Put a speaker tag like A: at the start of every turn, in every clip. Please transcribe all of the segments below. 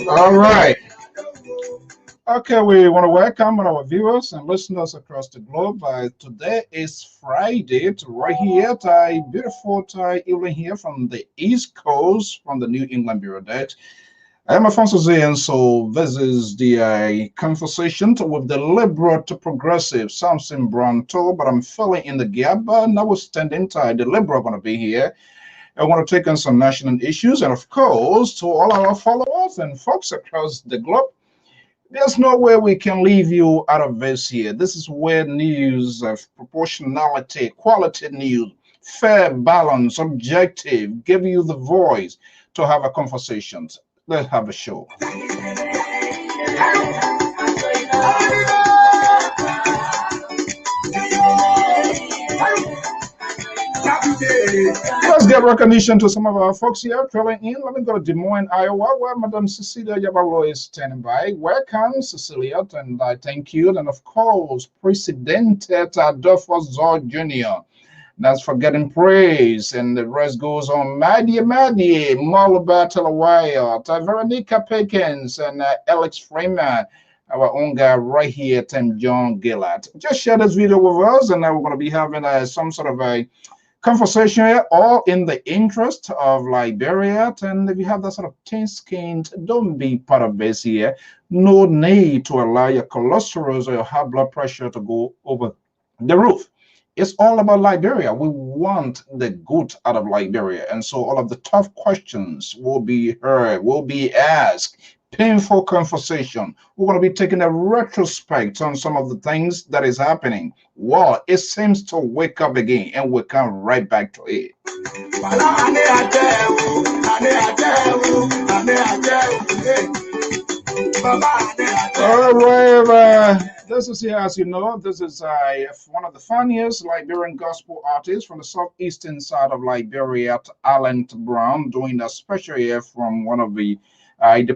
A: All right. Okay, we want to welcome our viewers and listeners across the globe. Today is Friday, right here, beautiful evening here from the East Coast, from the New England Bureau Debt. I am Alfonso Z, and so this is the conversation with the liberal to progressive Samson Branto, but I'm filling in the gap. Notwithstanding, the liberal going to be here. I want to take on some national issues, and of course, to all our followers and folks across the globe. There's no way we can leave you out of this here. This is where news of proportionality, quality news, fair, balance, objective, give you the voice to have a conversation. Let's have a show. Let's get recognition to some of our folks here trailing in. Let me go to Des Moines, Iowa, where Madam Cecilia Yabalo is standing by. Welcome, Cecilia, and I thank you. And of course, President Adolfo Zor Jr. That's for getting praise, and the rest goes on. Maddie, Malabar Telawaya, Veronica Pickens, and Alex Freeman, our own guy right here, Tim John Gillard. Just share this video with us, and now we're going to be having some sort of a conversation here, all in the interest of Liberia. And if you have that sort of thin-skinned, don't be part of this here. No need to allow your cholesterol or your high blood pressure to go over the roof. It's all about Liberia. We want the good out of Liberia. And so all of the tough questions will be heard, will be asked. Painful conversation. We're going to be taking a retrospect on some of the things that is happening. Well, it seems to wake up again, and we'll come right back to it. All right, this is here, as you know, this is one of the funniest Liberian gospel artists from the southeastern side of Liberia, Alan Brown, doing a special here from one of the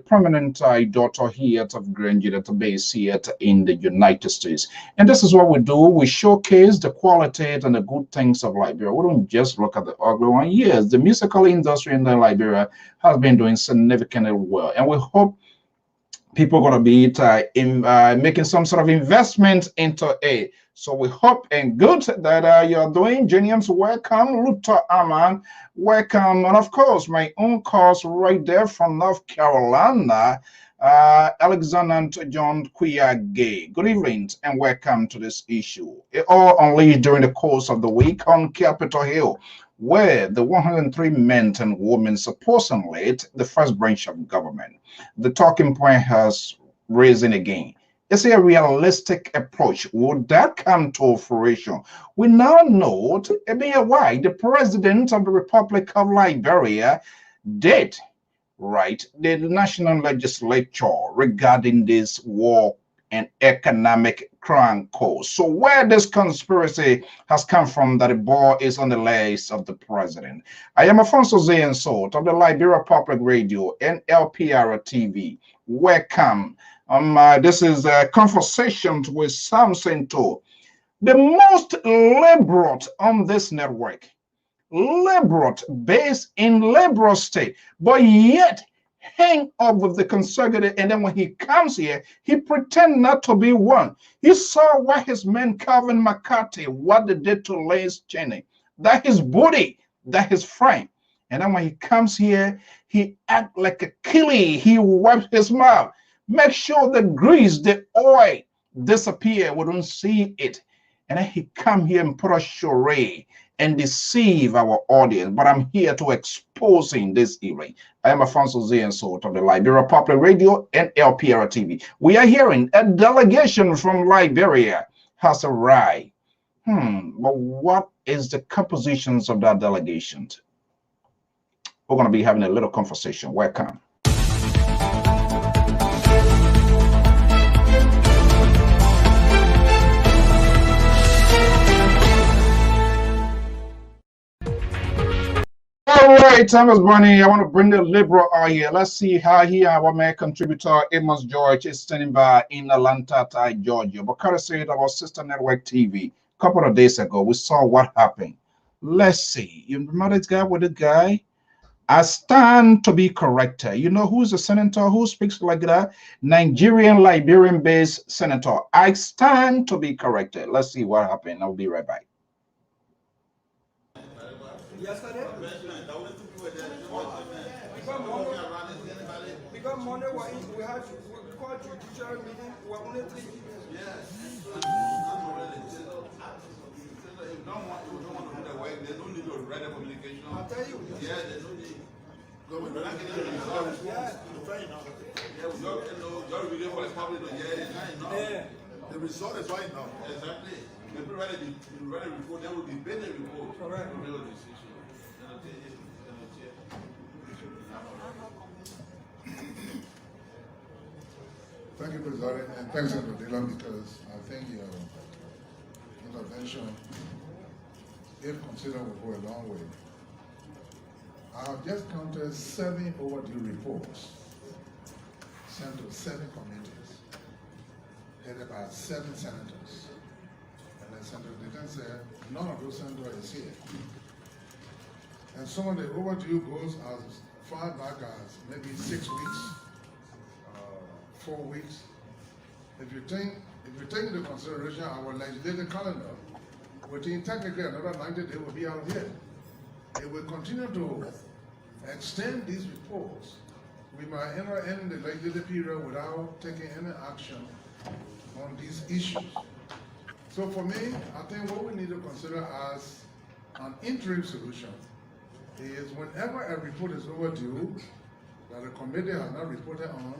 A: prominent daughter here of Granger database here in the United States. And this is what we do. We showcase the quality and the good things of Liberia. We don't just look at the ugly one. Yes, the musical industry in Liberia has been doing significantly well. And we hope people are going to be making some sort of investment into it. So we hope and good that you're doing. Jenians, welcome. Luther Aman, welcome. And of course, my own cause right there from North Carolina, Alexander John Kuyage. Good evening and welcome to this issue. It all unleashed during the course of the week on Capitol Hill, where the 103 men and women supposedly the first branch of government. The talking point has risen again. Is it a realistic approach? Would that come to fruition? We now know why the president of the Republic of Liberia did right the national legislature regarding this war and economic crime cause. So where this conspiracy has come from that the ball is on the legs of the president. I am Afonso Zayensot of the Liberia Public Radio and LPR-TV. Welcome. This is Conversations with Samson too. The most liberal on this network. Liberal, based in liberal state, but yet hang up with the conservative, and then when he comes here, he pretend not to be one. He saw what his man Calvin McCarthy, what they did to Lance Cheney, that his booty, that his friend. And then when he comes here, he act like a killie. He wipes his mouth. Make sure the grease, the oil disappear. We don't see it. And then he come here and put a charade and deceive our audience. But I'm here to exposing this evening. I am Afonso Zayensot of the Liberia Public Radio and LPR-TV. We are hearing a delegation from Liberia has arrived. But what is the compositions of that delegation? We're going to be having a little conversation. Welcome. All right, Thomas Bunny, I want to bring the liberal out here. Let's see how our main contributor, Amos George, is standing by in Atlanta, Georgia. But courtesy of our sister network TV, a couple of days ago, we saw what happened. Let's see. You remember this guy with the guy? I stand to be corrected. You know who's a senator who speaks like that? Nigerian, Liberian-based senator. I stand to be corrected. Let's see what happened. I'll be right back.
B: Yesterday, because Monday we had we called judicial meeting. We were only 3. Yes. Don't want to do the work. They don't need to write a communication. I'll tell you. Yeah, they don't need. We're not getting the results. Yeah. You're reading for the public. Yeah. The result is right now. Exactly. If you write a report, that will be better report. Correct.
C: Thank you, President, and thanks, Senator Dillon, because I think your intervention, if considered, will go a long way. I have just counted 7 overdue reports sent to 7 committees, headed by 7 senators. And then Senator Dillon said, none of those senators is here. And some of the overdue goes as far back as maybe 6 weeks, 4 weeks. If you take into consideration our legislative calendar, within technically another 90 days will be out of here. If we continue to extend these reports, we might end the legislative period without taking any action on these issues. So for me, I think what we need to consider as an interim solution is whenever a report is overdue that the committee has not reported on,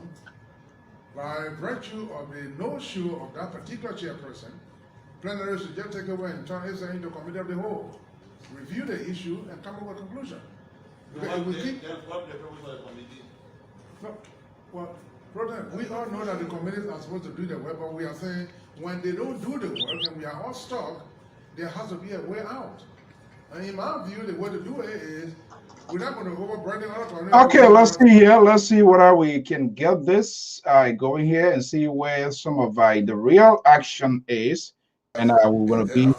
C: by virtue of the no-show of that particular chairperson, plenary should just take away and turn it into committee of the whole, review the issue and come up with a conclusion. No, well, brother, we all know that the committees are supposed to do the work, but we are saying when they don't do the work and we are all stuck, there has to be a way out. And in my view, the way to do it is we're not going to overburden other communities.
A: Okay, let's see here. Let's see whether we can get this going here and see where some of the real action is. And we're going to be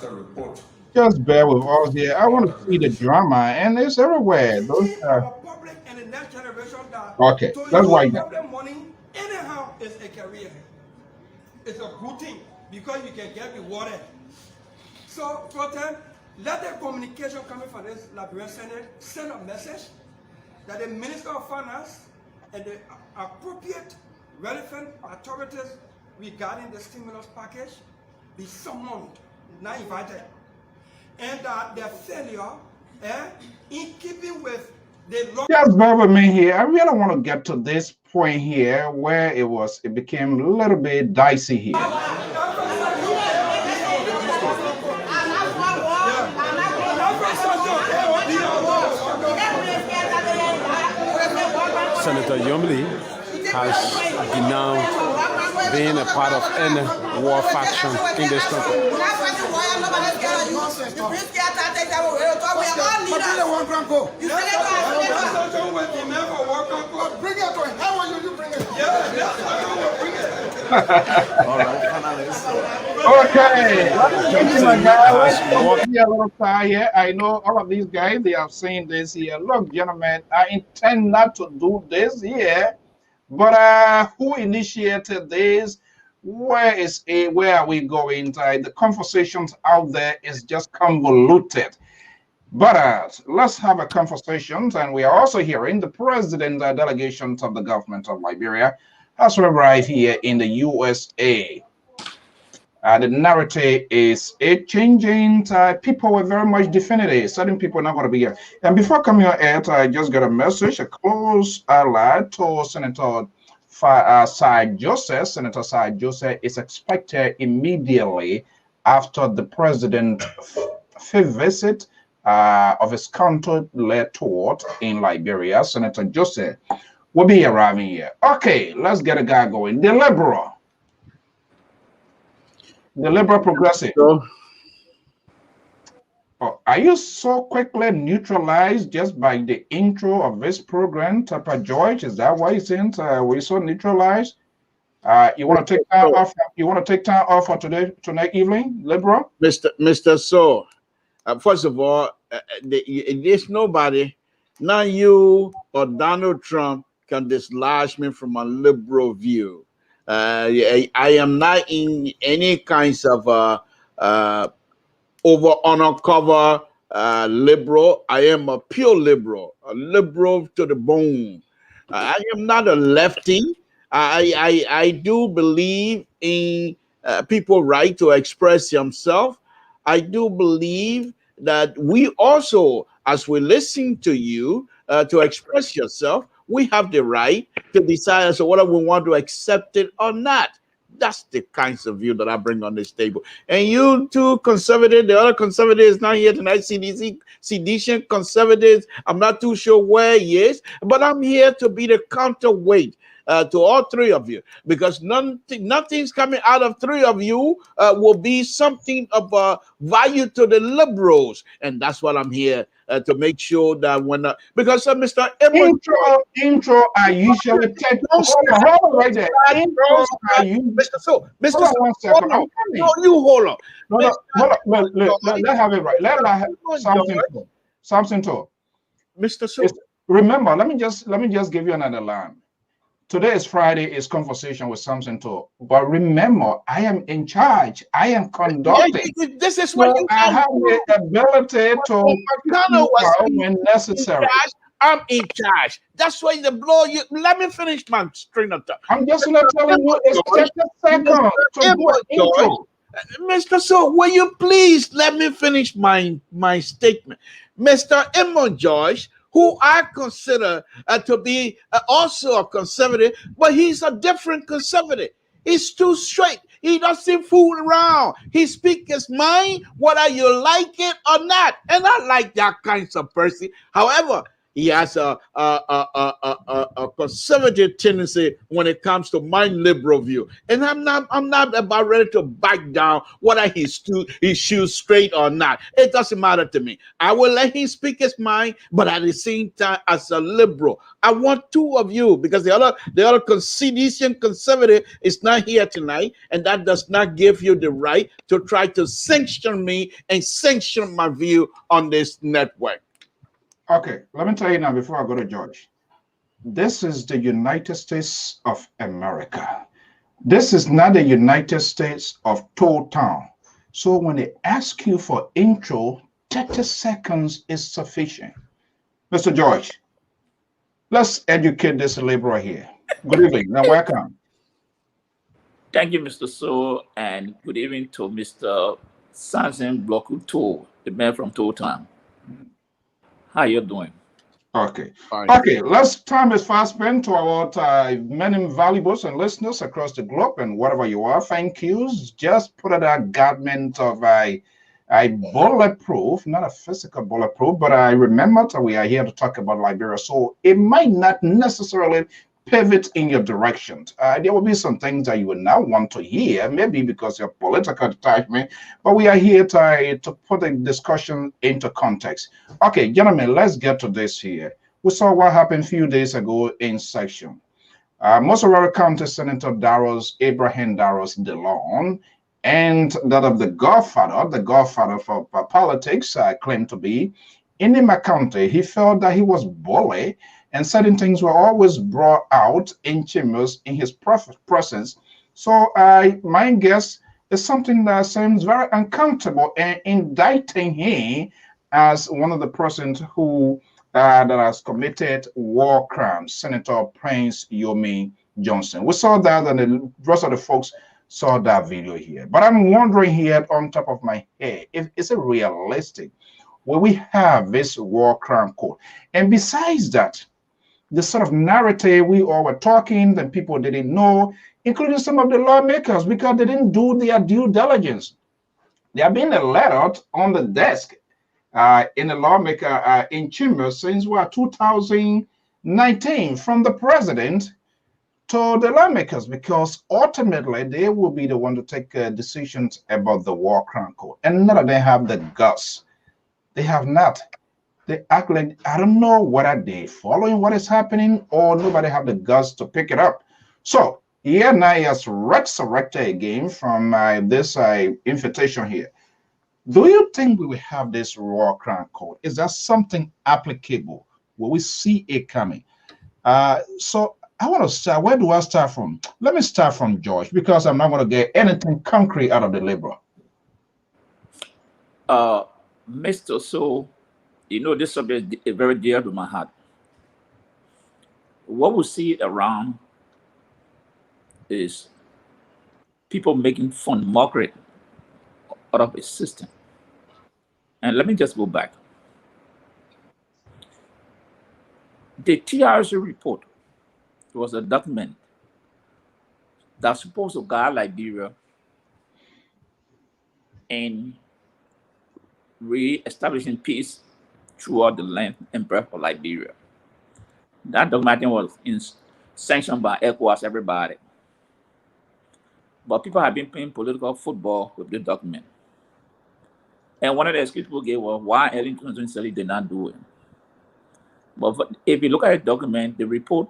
A: just bear with us here. I want to see the drama, and it's everywhere. Those
D: public and the next generation that
A: okay, that's why
D: problem money anyhow is a career. It's a good thing because you can get rewarded. So, Protem, let the communication coming from this Liberian Senate send a message that the Minister of Finance and the appropriate relevant authorities regarding the stimulus package be summoned, not invited. And that their failure in keeping with the law.
A: Just bear with me here. I really want to get to this point here where it became a little bit dicey here.
E: Senator Yomli has denounced being a part of any war faction in this country.
A: Okay, let's be a little quiet. I know all of these guys, they have seen this here. Look, gentlemen, I intend not to do this here, but who initiated this? Where are we going? The conversations out there is just convoluted. But let's have a conversation, and we are also hearing the president delegations of the government of Liberia has arrived here in the USA. The narrative is changing. People were very much definitive. Certain people are not going to be here. And before coming on air, I just got a message, a close ally to Senator Sai Joseph. Senator Sai Joseph is expected immediately after the president's fifth visit of his country-led tour in Liberia. Senator Joseph will be arriving here. Okay, let's get a guy going. The liberal progressive. Oh, are you so quickly neutralized just by the intro of this program, Tapa George? Is that why you think we're so neutralized? You want to take time off? You want to take time off for tonight evening, liberal?
F: Mr. So, first of all, there's nobody, not you or Donald Trump, can dislodge me from a liberal view. I am not in any kinds of over undercover liberal. I am a pure liberal, a liberal to the bone. I am not a lefty. I do believe in people's right to express themselves. I do believe that we also, as we listen to you to express yourself, we have the right to decide as to whether we want to accept it or not. That's the kinds of view that I bring on this table. And you two conservatives, the other conservative is not here tonight, seditious conservatives. I'm not too sure where he is, but I'm here to be the counterweight to all three of you, because nothing's coming out of three of you will be something of value to the liberals. And that's what I'm here to make sure that when because Mr.
A: Intro I usually take hold on right there. Intros are usually Mr.
F: Hold on. No, you hold on.
A: Hold on. Let's have it right. Let's have something to
F: Mr. So
A: remember, let me just give you another line. Today is Friday, is conversation with Samson too. But remember, I am in charge. I am
F: Yeah,
A: conducting.
F: this is what
A: So
F: you
A: I
F: can
A: have
F: do.
A: the ability
F: When
A: to kick
F: McConnell
A: you
F: was
A: out
F: in
A: when necessary.
F: charge, I'm in charge. That's why the blow you. Let me finish my string of thought.
A: I'm just not telling you it's 30 seconds to do an intro.
F: Mr. So, will you please let me finish my statement, Mr. Emma George, who I consider to be also a conservative, but he's a different conservative. He's too straight. He doesn't fool around. He speaks his mind, whether you like it or not. And I like that kind of person. However, he has a conservative tendency when it comes to my liberal view, and I'm not about ready to back down whether he's shoes straight or not. It doesn't matter to me. I will let him speak his mind, but at the same time, as a liberal, I want two of you, because the other conceding conservative is not here tonight, and that does not give you the right to try to sanction me and sanction my view on this network.
A: Okay, let me tell you now before I go to George. This is the United States of America. This is not the United States of Toll Town. So when they ask you for intro, 30 seconds is sufficient. Mr. George, let's educate this laborer here. Good evening and welcome.
G: Thank you, Mr. So, and good evening to Mr. Samson Blokuto, the man from Total. How you doing?
A: Okay.
F: Fine.
A: Okay, let's time is fast spent to our many valuables and listeners across the globe, and whatever you are, thank yous. Just put out a garment of a bulletproof, not a physical bulletproof, but I remember that we are here to talk about Liberia. So it might not necessarily pivot in your direction. There will be some things that you will not want to hear, maybe because of political attachment, but we are here to put the discussion into context. Okay, gentlemen, let's get to this here. We saw what happened a few days ago in section. Mossororo County Senator Abraham Darros DeLon, and that of the godfather for politics, claimed to be in Nima County. He felt that he was bullied, and certain things were always brought out in chambers in his presence. So my guess is something that seems very uncomfortable and indicting him as one of the persons who that has committed war crimes, Senator Prince Yomi Johnson. We saw that, and the rest of the folks saw that video here. But I'm wondering here on top of my head, if is it realistic? Will we have this war crime code? And besides that, the sort of narrative we all were talking that people didn't know, including some of the lawmakers, because they didn't do their due diligence. There have been a letter on the desk in the lawmaker in chambers since 2019 from the president to the lawmakers, because ultimately they will be the one to take decisions about the war crime code, and none of them have the guts. They have not. They act like, I don't know whether they following what is happening or nobody have the guts to pick it up. So here now he has resurrected again from this invitation here. Do you think we will have this war crime code? Is that something applicable? Will we see it coming? So I want to start. Where do I start from? Let me start from George, because I'm not going to get anything concrete out of the Liberal.
G: Mr. So, you know, this subject is very dear to my heart. What we see around is people making fun, mockery out of a system. And let me just go back. The TRC report was a document that's supposed to guide Liberia in re-establishing peace throughout the length and breadth of Liberia. That document was sanctioned by ECOWAS, everybody. But people have been playing political football with the document. And one of the excuses people gave was why Ellen Johnson did not do it. But if you look at the document, the report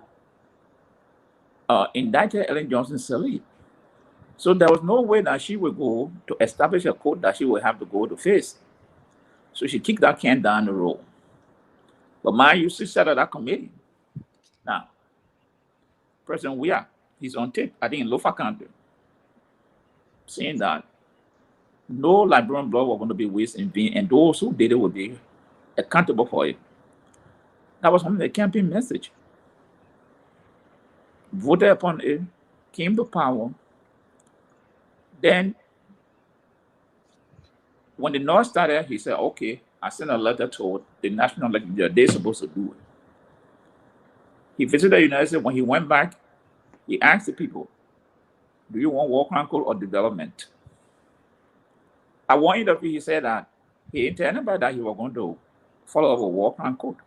G: indicted Ellen Johnson Sirleaf. So there was no way that she would go to establish a code that she would have to go to face. So she kicked that can down the road. But mind you, she sat at that committee. Now, President Weah, he's on tape, I think in Lofa County, saying that no Liberian blood was going to be wasted in vain, and those who did it will be accountable for it. That was one of the campaign message. Voted upon it, came to power. Then, when the North started, he said, okay, I sent a letter to the national legislature. They're supposed to do it. He visited the United States. When he went back, he asked the people, do you want war crime code or development? At one interview, he said that he intended by that he was going to follow up a war crime code.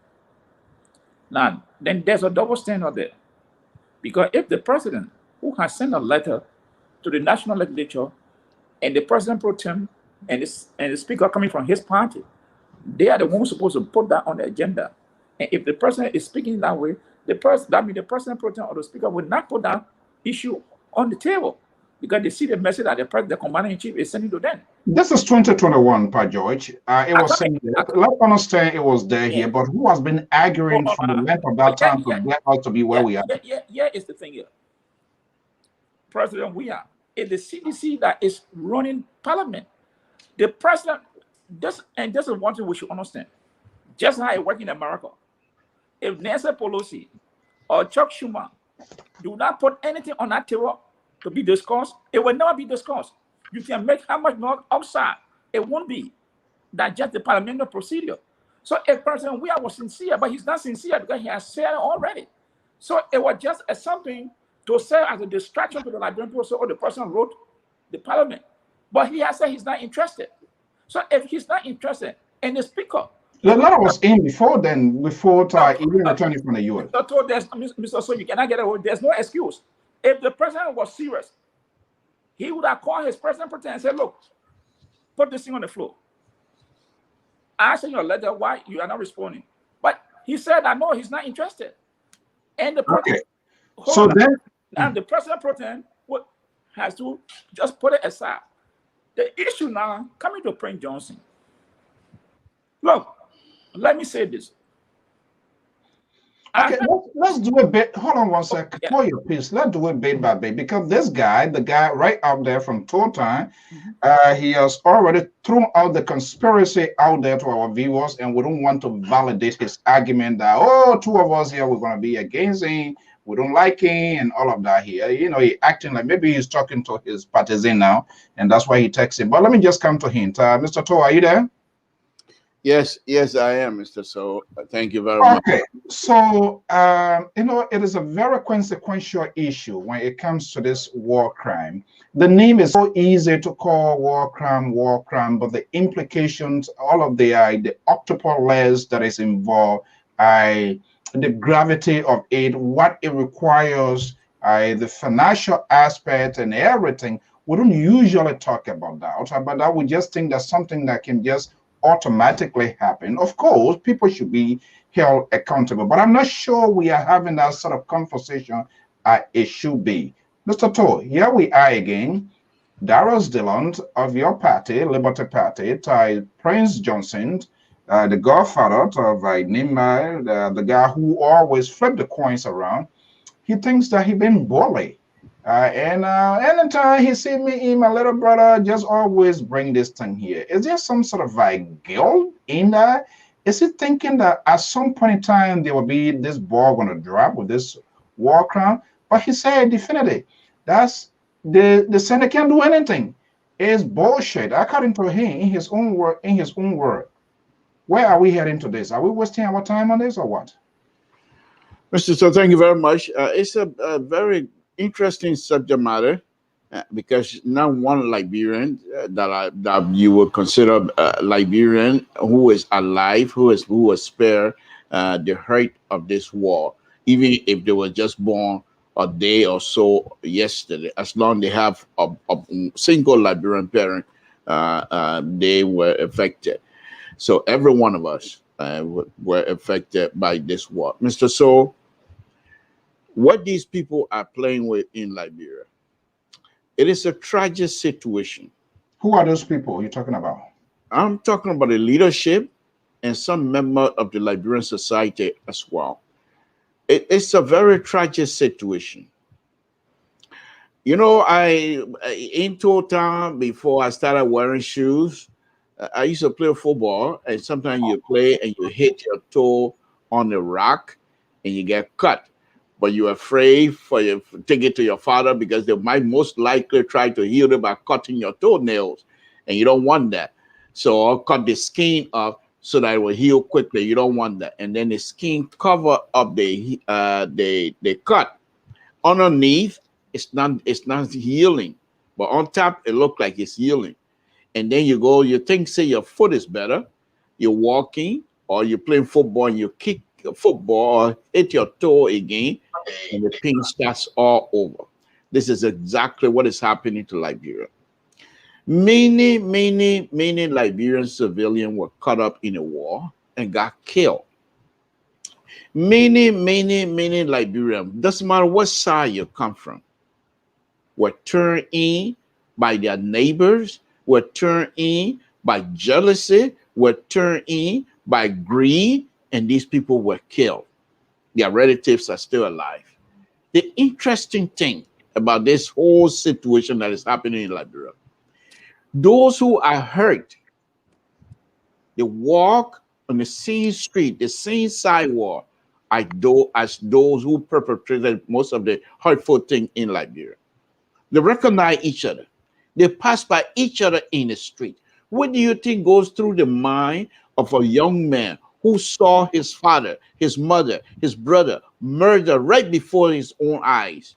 G: Now, then there's a double standard there. Because if the president, who has sent a letter to the national legislature, and the president pro tem and the speaker coming from his party, they are the ones supposed to put that on the agenda. And if the president is speaking that way, that means the president pro tem or the speaker will not put that issue on the table because they see the message that the commander in chief is sending to them.
A: This is 2021, Pa George. It was saying, let's understand it was there here, but who has been arguing from the length of that time to get us to be where we are?
G: Yeah, it's the thing here. President Weah, it's the CDC that is running parliament. The president, this is one thing we should understand. Just how it works in America. If Nancy Pelosi or Chuck Schumer do not put anything on that table to be discussed, it will never be discussed. You can make how much more upside. It won't be. That's just the parliamentary procedure. So if President Weah was sincere, but he's not sincere because he has said it already. So it was just something to serve as a distraction to the Liberian people. So the person wrote the parliament. But he has said he's not interested. So if he's not interested, and the speaker.
A: The letter was in before then, before even returning from the US.
G: Mr. So you cannot get away. There's no excuse. If the president was serious, he would have called his president pro tem and said, look, put this thing on the floor. I sent you a letter, why you are not responding? But he said, I know he's not interested. And the president, and the president pro tem has to just put it aside. The issue now, coming to Prince Johnson. Look, let me say this.
A: Okay, let's do a bit. Hold on one second. For your piece, let's do it bit by bit because this guy, the guy right out there from Total, he has already thrown out the conspiracy out there to our viewers, and we don't want to validate his argument that two of us here we're going to be against him, we don't like him, and all of that here. You know, he acting like maybe he's talking to his partisan now, and that's why he texts him. But let me just come to him. Mr. To, are you there?
F: Yes, I am, Mr. So. Thank you very much.
A: Okay, so it is a very consequential issue when it comes to this war crime. The name is so easy to call war crime, but the implications, all of the octuple layers that is involved, the gravity of it, what it requires, the financial aspect and everything. We don't usually talk about that, but I would just think that's something that can just automatically happen. Of course, people should be held accountable, but I'm not sure we are having that sort of conversation it should be. Mr. To, here we are again. Darius Dillon of your party, Liberty Party, Prince Johnson, the godfather of Nima, the guy who always flipped the coins around. He thinks that he been bullied. And anytime he see me, my little brother, just always bring this thing here. Is there some sort of guilt in that? Is he thinking that at some point in time there will be this ball going to drop with this war crime? But he said definitely, that's the Senate can't do anything. It's bullshit. According to him, in his own word. Where are we heading to this? Are we wasting our time on this or what?
F: Mr. So, thank you very much. It's a very interesting subject matter because not one Liberian that you would consider Liberian who is alive, who was spared the hurt of this war, even if they were just born a day or so yesterday. As long as they have a single Liberian parent, they were affected. So every one of us were affected by this war. Mr. So, what these people are playing with in Liberia, it is a tragic situation.
A: Who are those people you're talking about?
F: I'm talking about the leadership and some member of the Liberian society as well. It's a very tragic situation. You know, in total, before I started wearing shoes, I used to play football, and sometimes you play and you hit your toe on the rock and you get cut. But you're afraid for you to take it to your father because they might most likely try to heal it by cutting your toenails, and you don't want that. So I'll cut the skin off so that it will heal quickly. You don't want that, and then the skin cover up the cut. Underneath, it's not healing, but on top it look like it's healing. And then you think, say your foot is better, you're walking or you're playing football and you kick a football or hit your toe again, and the pain starts all over. This is exactly what is happening to Liberia. Many Liberian civilians were caught up in a war and got killed. Many Liberians, doesn't matter what side you come from, were turned in by their neighbors, were turned in by jealousy, were turned in by greed, and these people were killed. Their relatives are still alive. The interesting thing about this whole situation that is happening in Liberia, those who are hurt, they walk on the same street, the same sidewalk as those who perpetrated most of the hurtful thing in Liberia. They recognize each other. They pass by each other in the street. What do you think goes through the mind of a young man who saw his father, his mother, his brother murdered right before his own eyes?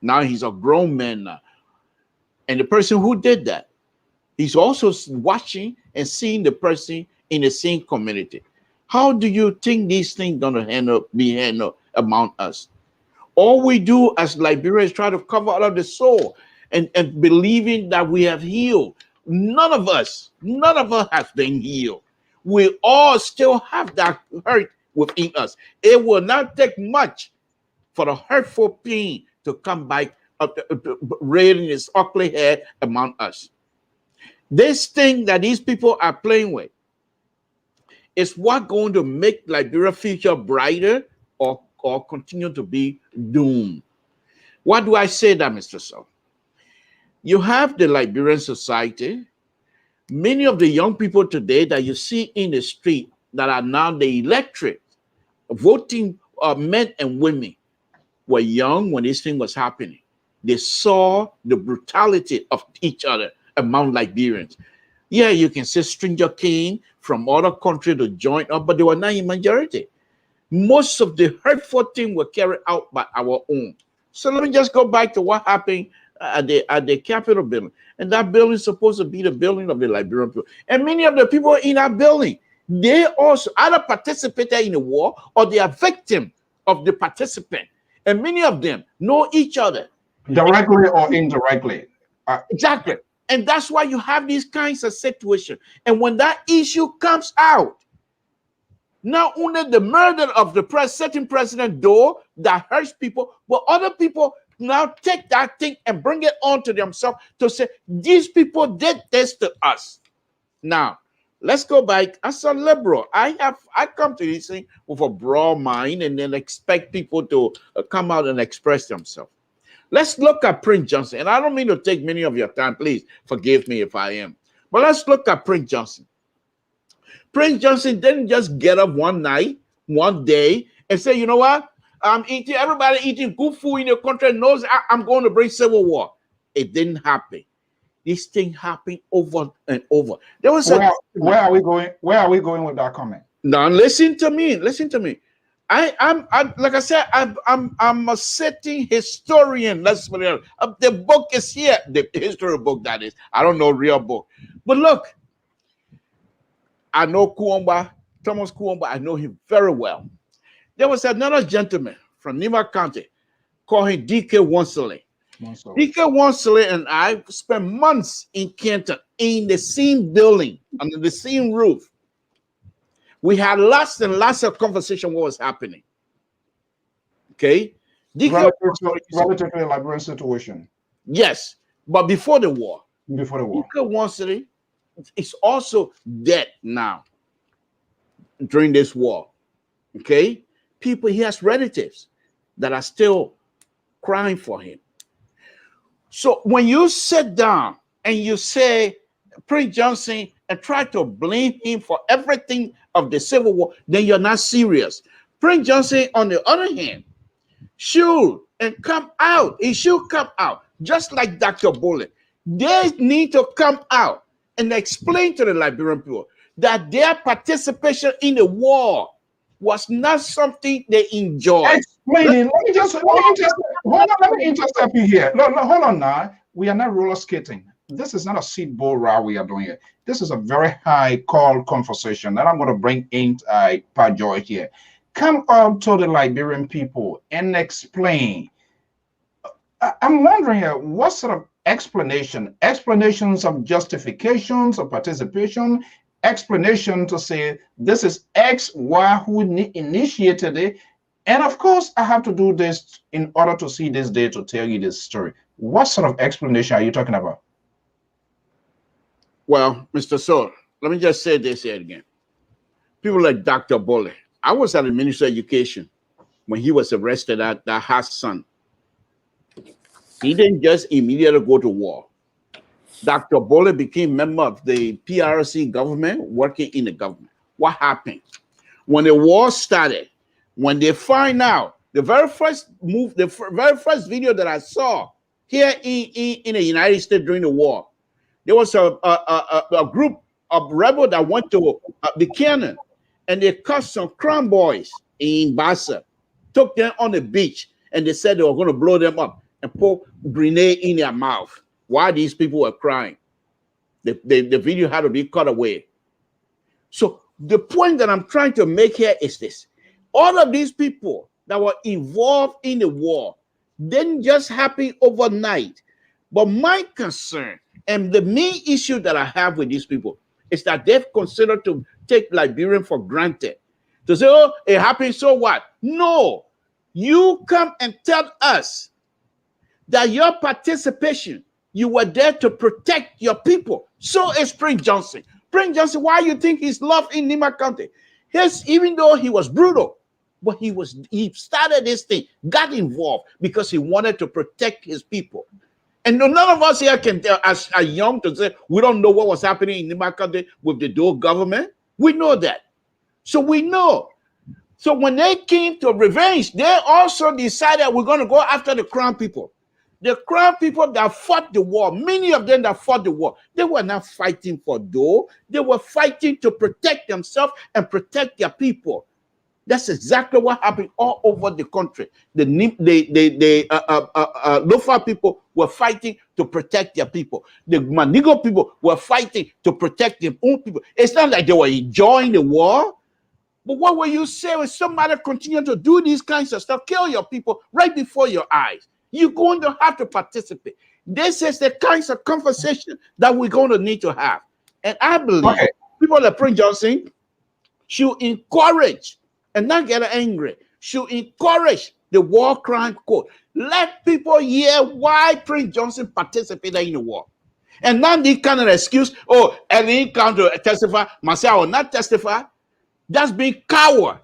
F: Now he's a grown man now. And the person who did that, he's also watching and seeing the person in the same community. How do you think these things gonna be handled among us? All we do as Liberians try to cover up the soul and believing that we have healed. None of us has been healed. We all still have that hurt within us. It will not take much for the hurtful pain to come back up, rearing its ugly head among us. This thing that these people are playing with is what going to make Liberia's future brighter or continue to be doomed. Why do I say that, Mr. Sal? You have the Liberian society. Many of the young people today that you see in the street that are now the electorate, voting men and women, were young when this thing was happening. They saw the brutality of each other among Liberians. Yeah, you can say stranger came from other countries to join up, but they were not in majority. Most of the hurtful things were carried out by our own. So let me just go back to what happened at the Capitol building. And that building is supposed to be the building of the Liberian people. And many of the people in that building, they also either participated in the war or they are victims of the participant. And many of them know each other.
A: Directly or indirectly.
F: Exactly. And that's why you have these kinds of situations. And when that issue comes out, not only the murder of the certain president Doe that hurts people, but other people now take that thing and bring it on to themselves to say, these people did this to us. Now, let's go back. As a liberal, I come to this thing with a broad mind and then expect people to come out and express themselves. Let's look at Prince Johnson. And I don't mean to take many of your time. Please forgive me if I am. But let's look at Prince Johnson. Prince Johnson didn't just get up one night, one day, and say, you know what? Everybody eating good food in the country knows I'm going to bring civil war. It didn't happen. This thing happened over and over. There was
A: where are we going? Where are we going with that comment?
F: Now listen to me. Listen to me. I'm like I said, I'm a sitting historian. Let's put it up. The book is here. The history book, that is. I don't know real book. But look, I know Kuomba, Thomas Kuomba. I know him very well. There was another gentleman from Nima County called him D.K. Wansley. D.K. Wansley and I spent months in Canton in the same building, under the same roof. We had lots and lots of conversation what was happening. Okay?
A: Relative to the Liberian situation.
F: Yes, but before the war.
A: Before the war.
F: D.K. Wansley is also dead now during this war. Okay? people, he has relatives that are still crying for him. So when you sit down and you say Prince Johnson and try to blame him for everything of the Civil War, then you're not serious. Prince Johnson, on the other hand, should come out. He should come out, just like Dr. Bullet. They need to come out and explain to the Liberian people that their participation in the war was not something they enjoyed.
A: Explaining. Let me intercept you here. No, hold on now. We are not roller skating. This is not a seat bowl row we are doing here. This is a very high call conversation that I'm going to bring in Pa George here. Come up to the Liberian people and explain. I'm wondering here, what sort of explanations of justifications of participation, explanation to say this is X, Y, who initiated it. And of course, I have to do this in order to see this day to tell you this story. What sort of explanation are you talking about?
F: Well, Mr. Soul, let me just say this here again. People like Dr. Bullet. I was at the Ministry of Education when he was arrested at that Haas son. He didn't just immediately go to war. Dr. Bullet became member of the PRC government, working in the government. What happened? When the war started, when they find out, the very first video that I saw here in the United States during the war, there was a group of rebels that went to Buchanan, and they caught some Crown boys in Bassa, took them on the beach, and they said they were going to blow them up and put grenade in their mouth while these people were crying. The video had to be cut away. So the point that I'm trying to make here is this. All of these people that were involved in the war didn't just happen overnight. But my concern and the main issue that I have with these people is that they've considered to take Liberian for granted. To say, oh, it happened, so what? No. You come and tell us that your participation, you were there to protect your people. So is Prince Johnson. Prince Johnson, why you think he's loved in Nima County? Yes, even though he was brutal, but he started this thing, got involved because he wanted to protect his people. And none of us here can tell us are young to say we don't know what was happening in Nima County with the Dole government. We know that. So we know. So when they came to revenge, they also decided we're going to go after the Crown people. The Crown people that fought the war, many of them that fought the war, they were not fighting for Dole. They were fighting to protect themselves and protect their people. That's exactly what happened all over the country. The Lofa people were fighting to protect their people. The Manigo people were fighting to protect their own people. It's not like they were enjoying the war. But what will you say when somebody continue to do these kinds of stuff, kill your people right before your eyes? You're going to have to participate. This is the kinds of conversation that we're going to need to have. And I believe people like Prince Johnson should encourage and not get angry, should encourage the war crime court. Let people hear why Prince Johnson participated in the war. And not the kind of excuse, oh, I didn't come to testify, myself I will not testify. That's being coward.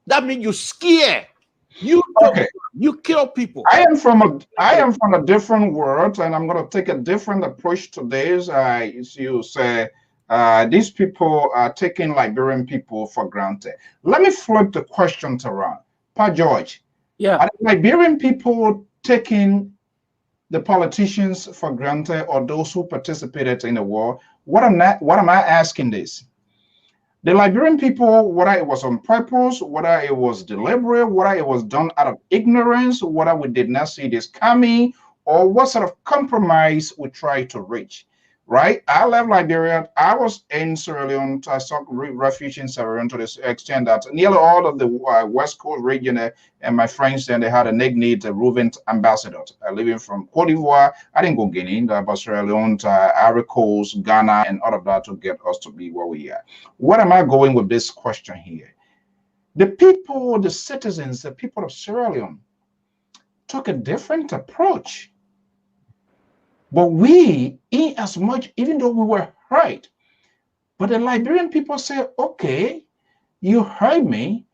F: That means you scare. You kill people.
A: I am from a different world, and I'm going to take a different approach to this. You say these people are taking Liberian people for granted. Let me flip the question around. Pa George,
G: yeah,
A: are the Liberian people taking the politicians for granted, or those who participated in the war? What am I asking this? The Liberian people, whether it was on purpose, whether it was deliberate, whether it was done out of ignorance, whether we did not see this coming, or what sort of compromise we tried to reach, right? I left Liberia. I was in Sierra Leone. I sought refuge in Sierra Leone to this extent that nearly all of the West Coast region and my friends then they had a nickname, the roving ambassador, living from Cote d'Ivoire. I didn't go Guinea, but Sierra Leone, Ivory Coast, Ghana, and all of that to get us to be where we are. What am I going with this question here? The people, the citizens, the people of Sierra Leone took a different approach. But we, in as much, even though we were hurt, but the Liberian people say, okay, you heard me,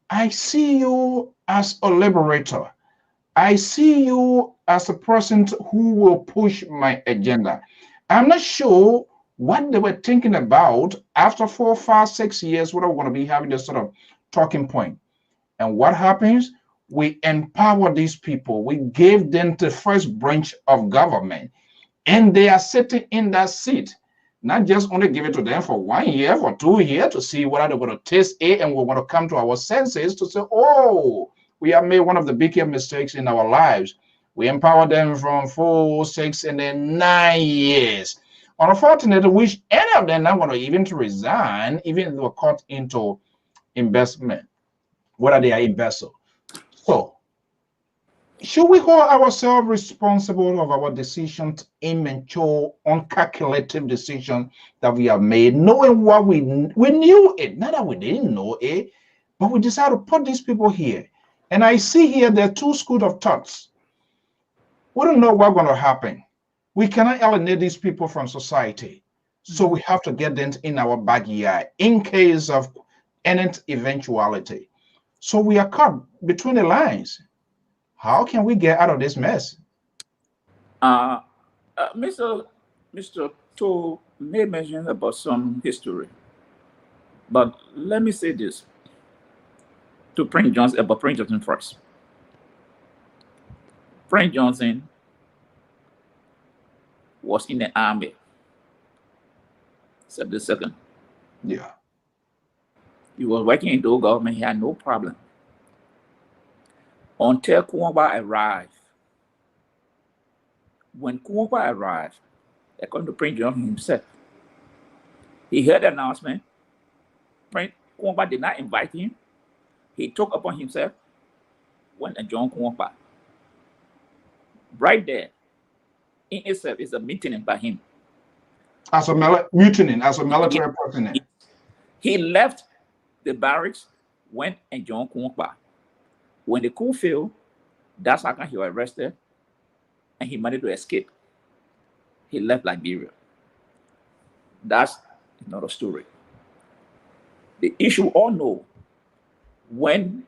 A: I see you as a liberator. I see you as a person who will push my agenda. I'm not sure what they were thinking about after 4, 5, 6 years, whether we're going to be having this sort of talking point. And what happens? We empower these people. We gave them the first branch of government, and they are sitting in that seat. Not just only give it to them for 1 year, for 2 years to see whether they're going to taste it and we're going to come to our senses to say, oh, we have made one of the biggest mistakes in our lives. We empower them from 4, 6, and then 9 years. Unfortunately, which any of them not going to even to resign, even if they were caught into investment, whether they are investors. So, should we hold ourselves responsible of our decisions, immature, uncalculative decisions that we have made, knowing what we knew it, not that we didn't know it, but we decided to put these people here. And I see here there are two schools of thoughts. We don't know what's going to happen. We cannot alienate these people from society. So we have to get them in our backyard in case of any eventuality. So we are caught between the lines. How can we get out of this mess?
G: Mr. To made mention about some history, but let me say this to Prince Johnson about Prince Johnson first. Prince Johnson was in the army. Except the second.
A: Yeah.
G: He was working in the government. He had no problem until Kumba arrived. When Kumba arrived, according to Prince Johnson himself, he heard the announcement. Prince Kumba did not invite him. He took upon himself, went and joined Kumba. Right there, in itself, is a mutiny by him.
A: As a mutiny, as a military person.
G: He left the barracks, went and joined Kumba. When the coup failed, that's how he was arrested, and he managed to escape. He left Liberia. That's another story. The issue all know when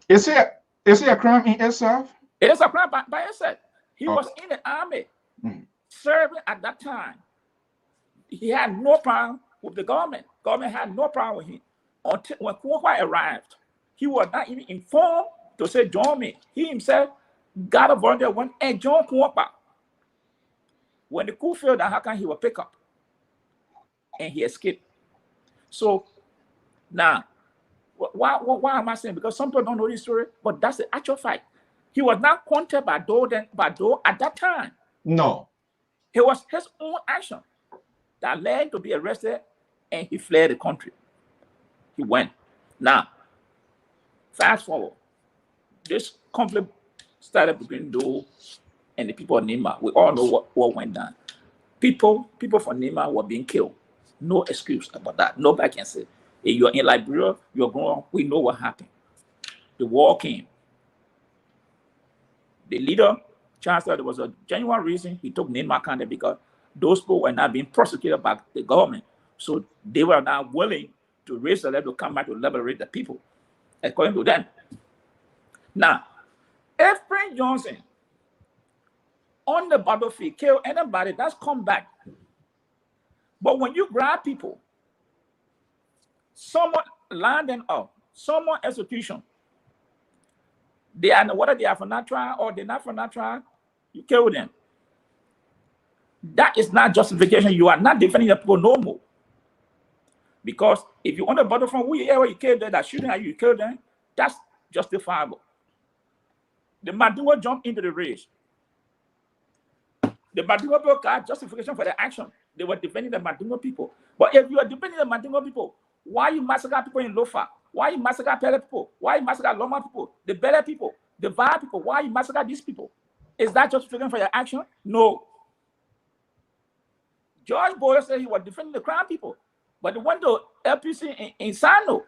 A: is it a crime in itself?
G: It is a crime by itself. He was in the army, serving at that time. He had no problem with the government. Government had no problem with him. Until when Kumba arrived, he was not even informed to say, join me. He himself got a volunteer, went and joined Kumba. When the coup failed, how can he will pick up? And he escaped. So now, why am I saying? Because some people don't know this story, but that's the actual fact. He was not contacted by Doe at that time.
A: No.
G: It was his own action that led him to be arrested, and he fled the country. He went. Now, fast forward. This conflict started between Doe and the people of Nima. We all know what went down. People from Nima were being killed. No excuse about that. Nobody can say, hey, you're in Liberia, you're growing up, we know what happened. The war came. The leader, Chancellor, there was a genuine reason he took Nima County because those people were not being prosecuted by the government. So they were not willing to raise the level to come back to liberate the people, according to them. Now, if Prince Johnson on the battlefield kill anybody, that's come back. But when you grab people, someone line them up, someone execution, they are whether they are for not trial or they're not for not trial, you kill them. That is not justification. You are not defending the people no more. Because if you on the battlefront, whoever you kill them, that shooting at you, you kill them, that's justifiable. The Maduro jumped into the race. The Maduro people got justification for their action. They were defending the Maduro people. But if you are defending the Maduro people, why you massacre people in Lofa? Why you massacre Pele people? Why you massacre Loma people? The Bele people? The Va people? Why you massacre these people? Is that justification for your action? No. George Boyle said he was defending the Crown people. But they went to LPC in Sano.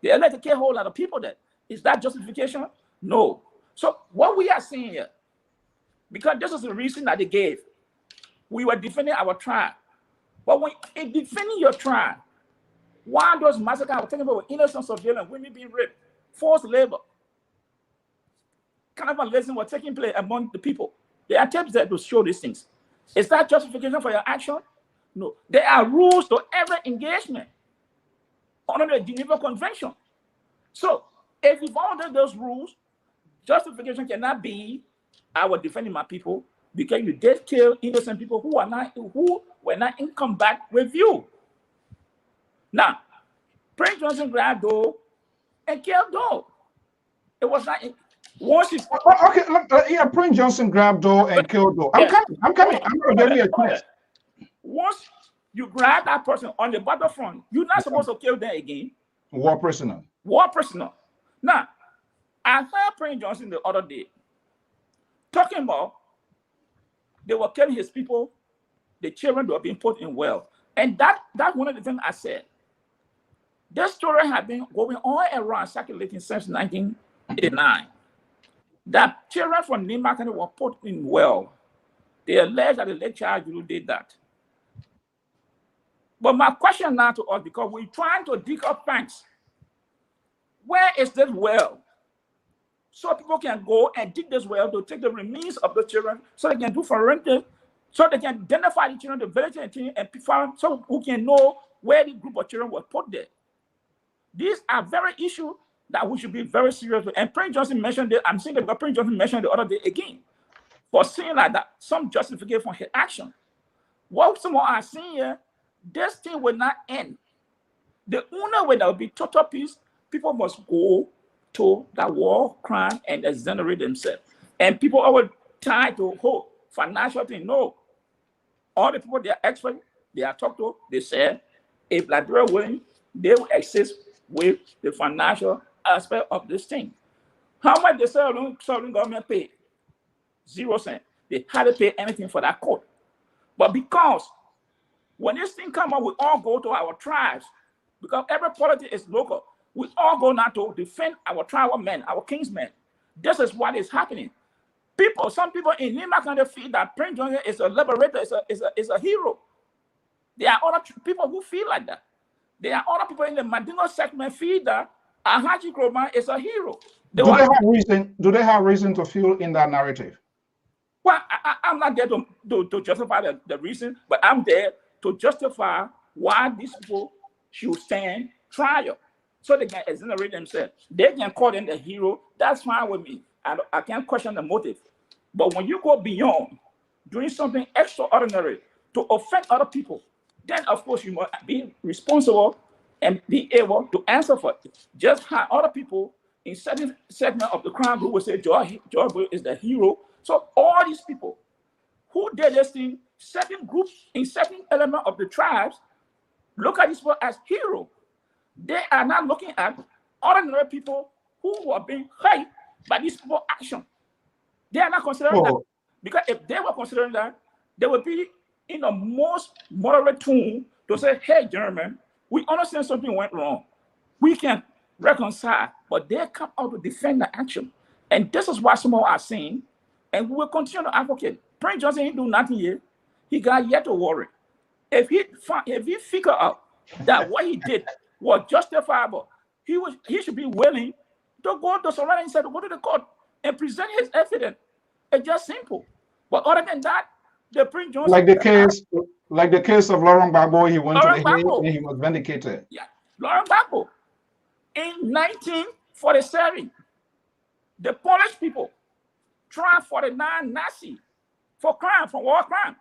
G: They let the kill a whole lot of people there. Is that justification? No. So what we are seeing here, because this is the reason that they gave, we were defending our tribe. But when in defending your tribe, why those massacres are taking about innocent civilians, women being raped, forced labor, cannibalism was taking place among the people. There are attempts there to show these things. Is that justification for your action? No. There are rules to every engagement under the Geneva Convention. So if you violate those rules, justification cannot be, I was defending my people because you did kill innocent people who were not in combat with you. Now, Prince Johnson grabbed Doe and killed Doe. It was not once he.
A: Okay, look, yeah, Prince Johnson grabbed Doe and killed Doe. I'm coming. I'm gonna give me a chance.
G: Once you grab that person on the battlefront, you're not supposed to kill them again.
A: War prisoner.
G: War prisoner. Now, I heard Prince Johnson the other day talking about they were killing his people, the children were being put in well. And that's one of the things I said. This story has been going all around, circulating since 1989. That children from Nima County were put in well. They allege that the late child did that. But my question now to us, because we're trying to dig up tanks, where is this well? So people can go and dig this well to take the remains of the children so they can do forensic, so they can identify the children, the village and find so who can know where the group of children were put there. These are very issues that we should be very serious with. And Prince Johnson mentioned it. I'm saying that because Prince Johnson mentioned the other day again, for seeing like that, some justification for his action. What someone are seeing here, this thing will not end. The only way that will be total peace, people must go to that war crime and exonerate themselves. And people always try to hold financial thing. No. All the people they are experts, they are talked to, they said, if Liberia willing, they will assist with the financial aspect of this thing. How much the sovereign government paid? 0 cents. They hardly pay anything for that court. But because when this thing comes up, we all go to our tribes, because every politics is local. We all go now to defend our tribal men, our kingsmen. This is what is happening. Some people in Nima County feel that Prince Johnson is a liberator, is a hero. There are other people who feel like that. There are other people in the Madingo segment feel that Ahaji Kroma is a hero. Do
A: they have reason to feel in that narrative?
G: Well, I'm not there to justify the reason, but I'm there to justify why these people should stand trial so they can exonerate themselves. They can call them the hero. That's fine with me. I can't question the motive. But when you go beyond doing something extraordinary to offend other people, then of course you must be responsible and be able to answer for it. Just how other people in certain segment of the crime group will say George is the hero. So all these people who did this thing, certain groups in certain element of the tribes look at these people as heroes. They are not looking at ordinary people who are being hurt by these people's action. They are not considering that. Because if they were considering that, they would be in the most moderate tone to say, hey, gentlemen, we understand something went wrong. We can reconcile, but they come out to defend the action. And this is what some of us are saying, and we will continue to advocate. Prince Johnson didn't do nothing yet. He got yet to worry. If he figure out that what he did was justifiable, he should be willing to go to surrender himself, to go to the court and present his evidence. It's just simple. But other than that, the Prince Johnson,
A: like the case of Laurent Gbagbo, he went to the Hague and he was vindicated.
G: Yeah, Laurent Gbagbo. In 1947, the Polish people tried 49 Nazis for war crime.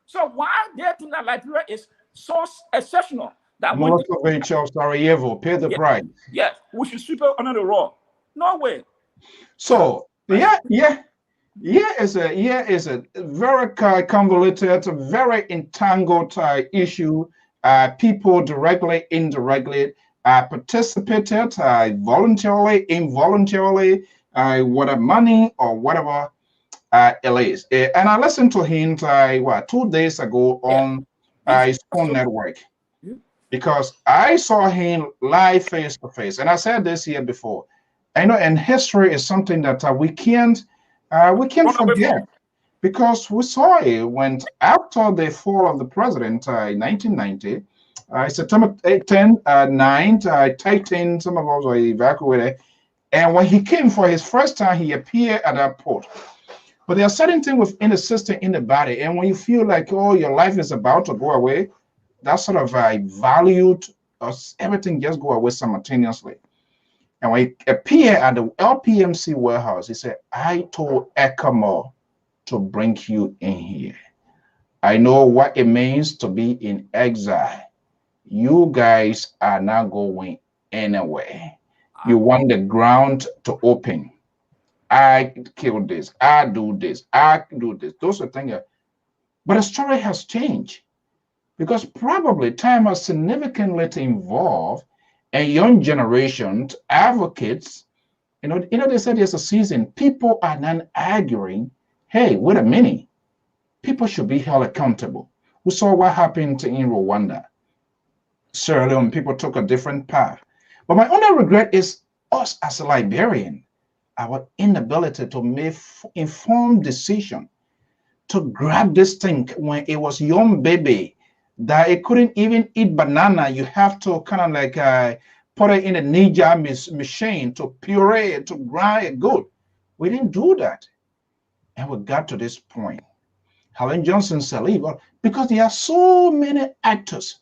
G: So why they think that Liberia is so exceptional that
A: Sarajevo pay the price?
G: Yes, we should sweep it under the rug. No way.
A: So is a very convoluted, very entangled issue. People directly, indirectly participated voluntarily, involuntarily, whether money or whatever it is. And I listened to him 2 days ago on his own network, because I saw him live face to face. And I said this here before. I know, and history is something that we can't forget, because we saw it when after the fall of the president in 1990, September 10th, 9th, 13, some of us were evacuated. And when he came for his first time, he appeared at that port. But there are certain things within the system in the body. And when you feel like, oh, your life is about to go away, that sort of valued, everything just go away simultaneously. And when he appeared at the LPMC warehouse, he said, I told Ekamo to bring you in here. I know what it means to be in exile. You guys are not going anywhere. You want the ground to open. I kill this. I do this. I do this. Those are things. But the story has changed because probably time has significantly to involve a young generation, advocates. They said there's a season. People are not arguing. Hey, wait a minute. People should be held accountable. We saw what happened in Rwanda. Sierra Leone, people took a different path. But my only regret is us as a Liberian, our inability to make informed decision, to grab this thing when it was young baby that it couldn't even eat banana. You have to kind of like put it in a ninja machine to puree it, to grind it good. We didn't do that. And we got to this point. Helen Johnson said, because there are so many actors.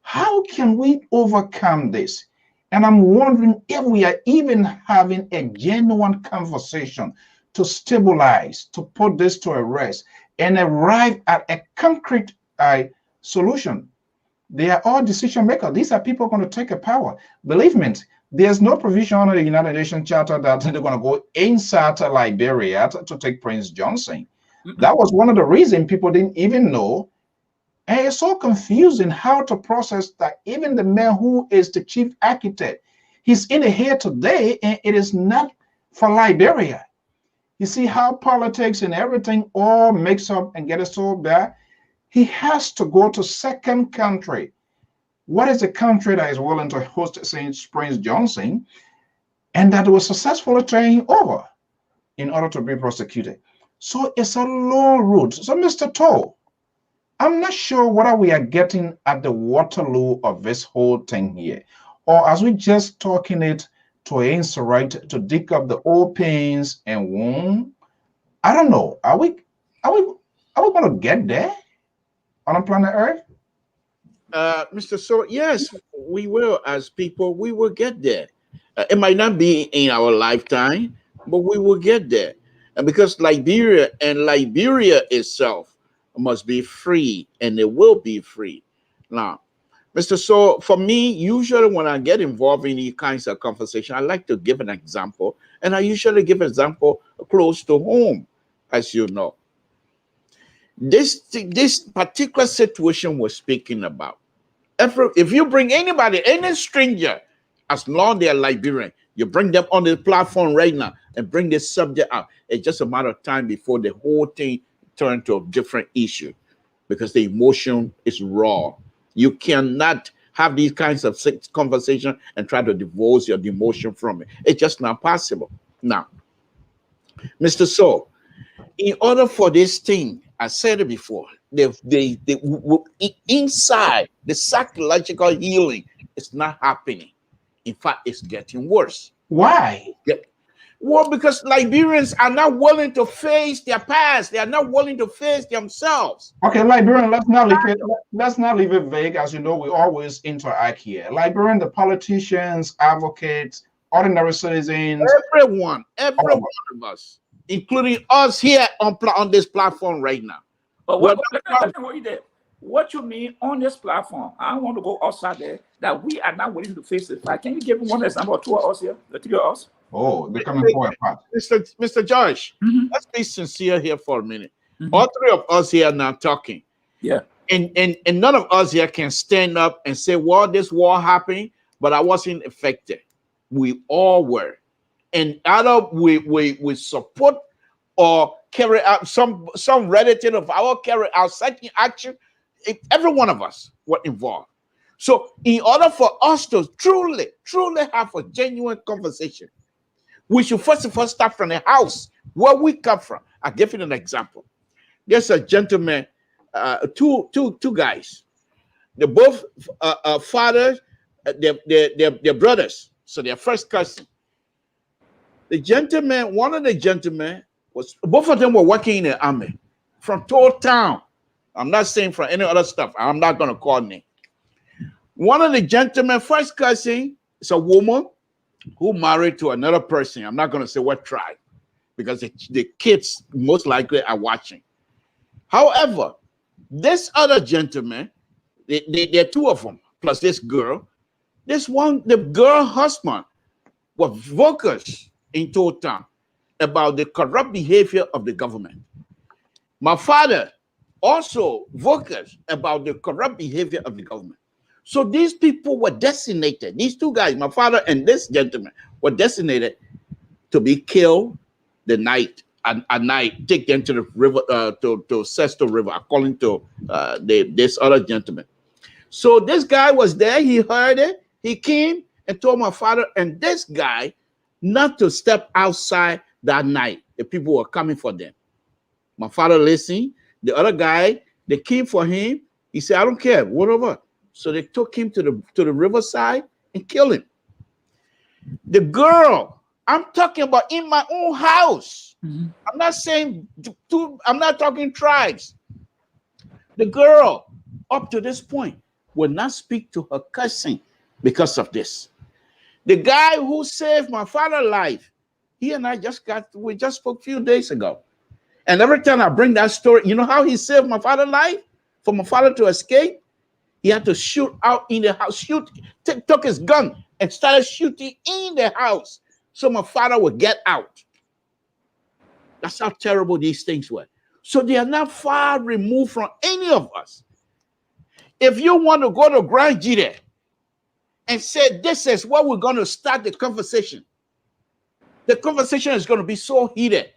A: How can we overcome this? And I'm wondering if we are even having a genuine conversation to stabilize, to put this to a rest, and arrive at a concrete solution. They are all decision makers. These are people going to take a power. Believe me, there's no provision on the United Nations Charter that they're going to go inside Liberia to take Prince Johnson. That was one of the reasons people didn't even know. And it's so confusing how to process that even the man who is the chief architect, he's in here today, and it is not for Liberia. You see how politics and everything all mix up and get it so bad? He has to go to second country. What is the country that is willing to host St. Prince Johnson and that will successfully turn over in order to be prosecuted? So it's a long route. So Mr. Toll, I'm not sure whether we are getting at the Waterloo of this whole thing here, or as we just talking it to answer right to dig up the old pains and wound. I don't know. Are we going to get there on a planet Earth?
F: Mr. So, yes, we will. As people, we will get there. It might not be in our lifetime, but we will get there. And because Liberia itself must be free, and it will be free. Now, Mr. So, for me, usually when I get involved in these kinds of conversation, I like to give an example, and I usually give an example close to home, as you know. This particular situation we're speaking about, if you bring anybody, any stranger, as long as they're Liberian, you bring them on the platform right now and bring this subject out. It's just a matter of time before the whole thing turns to a different issue because the emotion is raw. You cannot have these kinds of conversation and try to divorce your emotion from it. It's just not possible. Now, Mr. So, in order for this thing, I said it before, inside the psychological healing is not happening. In fact, it's getting worse.
A: Why?
F: Well, because Liberians are not willing to face their past. They are not willing to face themselves.
A: Okay, Liberian, let's not leave it vague. As you know, we always interact here. Liberian, the politicians, advocates, ordinary citizens.
F: Everyone of us, including us here on this platform right now.
G: But what you mean on this platform? I want to go outside there that we are not willing to face the fact. Can you give me one example of two of us here? The three of us?
A: Oh, they're coming for a part.
F: Mr. Josh, let's be sincere here for a minute. All three of us here are now talking.
G: Yeah.
F: And none of us here can stand up and say, well, this war happened, but I wasn't affected. We all were. And either we support or carry out some relative of our carry out certain action. Every one of us were involved. So in order for us to truly have a genuine conversation, we should first of all start from the house where we come from. I'll give you an example. There's a gentleman, two guys. They're both fathers, they're brothers. So they're first cousin. The gentleman, one of the gentlemen was, both of them were working in the army from Toll Town. I'm not saying from any other stuff. I'm not going to call name. One of the gentlemen, first cousin, is a woman who married to another person. I'm not going to say what tribe, because the kids most likely are watching. However, this other gentleman, there are two of them, plus this girl. This one, the girl husband, was vocal in Toll Town about the corrupt behavior of the government. My father also vocal about the corrupt behavior of the government. So these people were designated. These two guys, my father and this gentleman, were designated to be killed the night at night. Take them to the river, to Sesto River, according to this other gentleman. So this guy was there. He heard it. He came and told my father and this guy not to step outside that night. The people were coming for them. My father listened. The other guy, they came for him. He said, I don't care, whatever. So they took him to the riverside and killed him. The girl, I'm talking about in my own house. I'm not saying I'm not talking tribes. The girl, up to this point, will not speak to her cousin because of this. The guy who saved my father's life, he and I we just spoke a few days ago. And every time I bring that story, you know how he saved my father's life? For my father to escape? He had to shoot out in the house, took his gun and started shooting in the house so my father would get out. That's how terrible these things were. So they are not far removed from any of us. If you want to go to Grand Jide and say, this is what we're going to start the conversation is going to be so heated,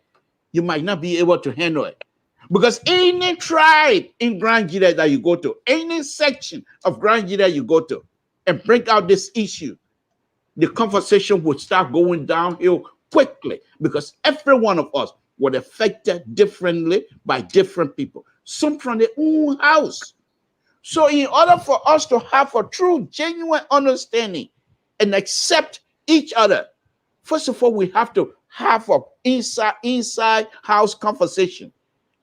F: you might not be able to handle it. Because any tribe in Grand Jide that you go to, any section of Grand Jide you go to, and bring out this issue, the conversation would start going downhill quickly, because every one of us was affected differently by different people, some from their own house. So in order for us to have a true, genuine understanding and accept each other, first of all, we have to have an inside house conversation.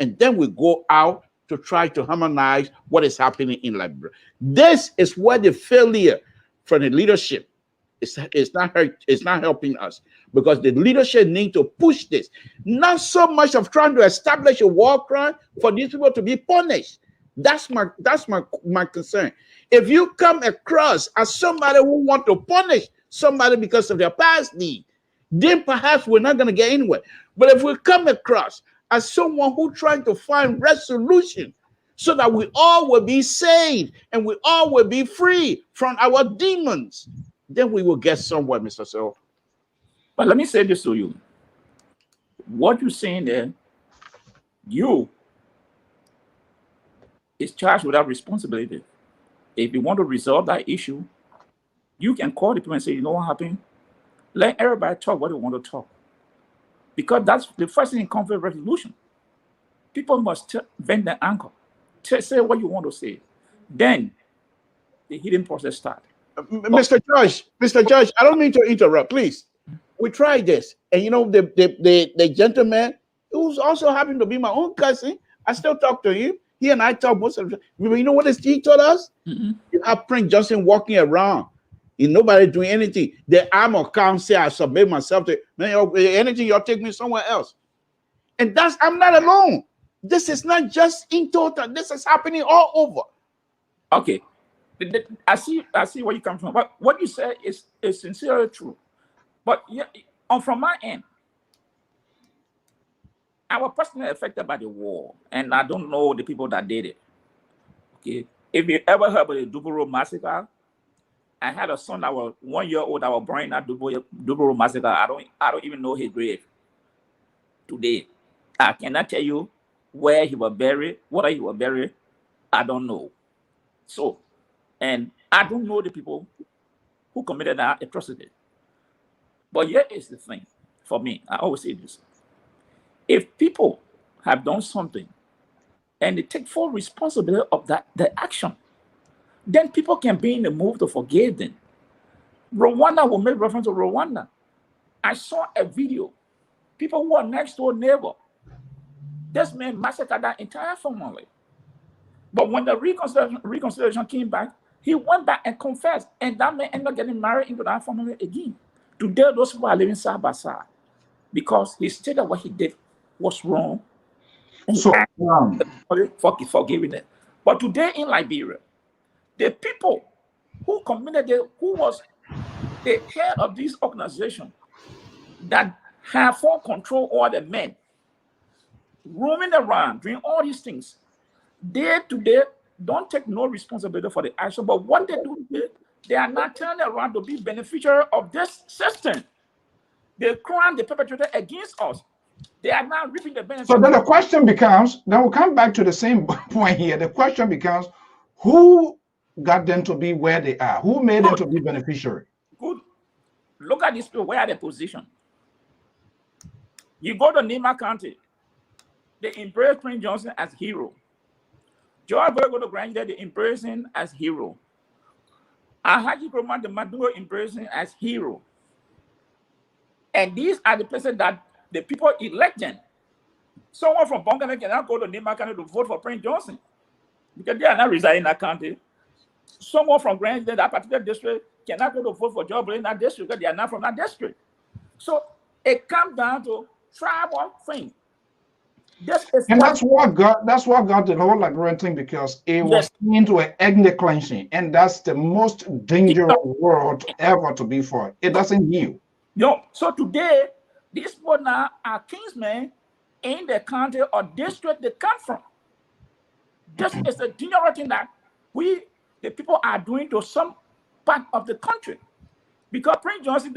F: And then we go out to try to harmonize what is happening in Liberia. This is where the failure from the leadership is not helping us, because the leadership need to push this. Not so much of trying to establish a war crime for these people to be punished. That's my concern. If you come across as somebody who want to punish somebody because of their past deed, then perhaps we're not going to get anywhere. But if we come across as someone who trying to find resolution so that we all will be saved and we all will be free from our demons, then we will get somewhere, Mr. Sir.
G: But let me say this to you. What you're saying there, you is charged with that responsibility. If you want to resolve that issue, you can call the people and say, you know what happened? Let everybody talk what they want to talk. Because that's the first thing in conflict resolution. People must bend their ankle. Say what you want to say. Then the healing process starts.
F: Mr. Judge, I don't mean to interrupt, please. We tried this. And you know, the gentleman who's also happened to be my own cousin, I still talk to him. He and I talk most of the time. You know what he told us? You have Prince Johnson walking around. Nobody doing anything. The armor can't say I submit myself to anything. You'll take me somewhere else. And I'm not alone. This is not just in total. This is happening all over.
G: Okay, I see where you come from. But what you said is sincerely true. But yeah, from my end, I was personally affected by the war, and I don't know the people that did it. Okay, if you ever heard of the Duburo massacre, I had a son that was 1 year old that was born in that Duburo massacre. I don't even know his grave today. I cannot tell you where he was buried, whether he was buried. I don't know. So, and I don't know the people who committed that atrocity. But here is the thing for me. I always say this. If people have done something and they take full responsibility of that, the action, then people can be in the mood to forgive them. Rwanda will make reference to Rwanda. I saw a video. People who are next door neighbor. This man massacred that entire family. But when the reconciliation came back, he went back and confessed. And that man ended up getting married into that family again. Today, those people are living side by side. Because he stated what he did was wrong. And
A: So,
G: forgiving it. But today in Liberia, the people who committed who was the head of this organization that have full control over the men roaming around doing all these things, they today don't take no responsibility for the action. But what they do, they are not turning around to be beneficiary of this system. The crime they perpetrated against us, they are now reaping the benefits.
A: So then the question becomes, then we'll come back to the same point here. The question becomes, who got them to be where they are? Who made them to be beneficiary?
G: Good. Look at these people. Where are they positioned? You go to Nima County, they embrace Prince Johnson as hero. George Boy go to Granger, they embrace him as hero. Alhaji Kroma, the Maduro embrace him as hero. And these are the places that the people elect them. Someone from Bongana cannot go to Nima County to vote for Prince Johnson because they are not residing in that county. Someone from Granger, that particular district, cannot go to vote for George Boy in that district because they are not from that district. So it comes down to tribal thing.
A: And that's what got the whole Liberian thing, because it was into an ethnic cleansing, and that's the most dangerous world ever to be for. It doesn't heal.
G: No. So today, these people now are kingsmen in the county or district they come from. This is the dangerous thing that we, the people, are doing to some part of the country. Because Prince Johnson,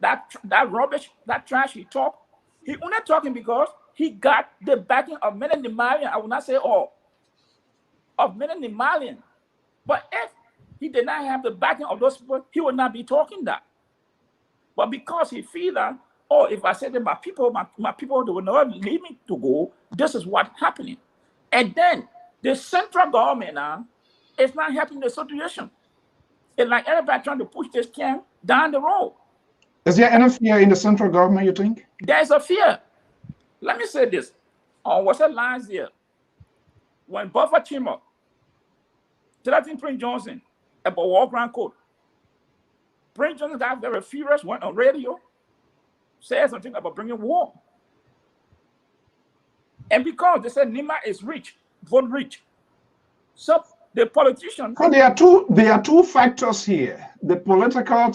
G: that rubbish, that trash he talked, he only talking because he got the backing of many Nimalian. I will not say all, of many Nimalian. But if he did not have the backing of those people, he would not be talking that. But because he feel that, oh, if I say that my people, they will not leave me to go, this is what's happening. And then the central government now is not helping the situation. It's like everybody trying to push this can down the road.
A: Is there any fear in the central government, you think?
G: There's a fear. Let me say this. Was it last year when Buffer Chimo threatened Prince Johnson about war ground code? Prince Johnson got very furious, went on radio, said something about bringing war. And because they said Nima is rich, vote rich. So the politician.
A: So there are two factors here. The political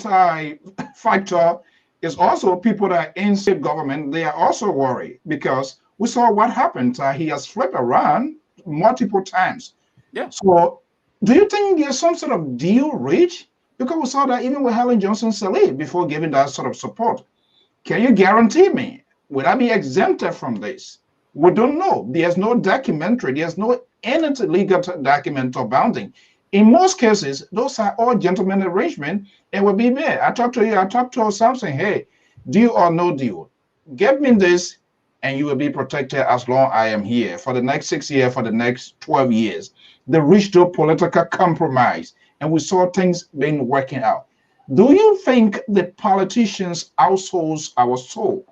A: factor is also people that are in state government. They are also worried because we saw what happened. He has flipped around multiple times.
G: Yeah.
A: So do you think there's some sort of deal reached? Because we saw that even with Helen Johnson Sirleaf before giving that sort of support. Can you guarantee me, will I be exempted from this? We don't know. There's no documentary. There's no any legal document or bounding. In most cases, those are all gentlemen arrangement and will be there. I talked to Samson, hey, deal or no deal, give me this and you will be protected as long as I am here for the next 6 years, for the next 12 years. They reached a political compromise and we saw things being working out. Do you think the politicians outsource our soul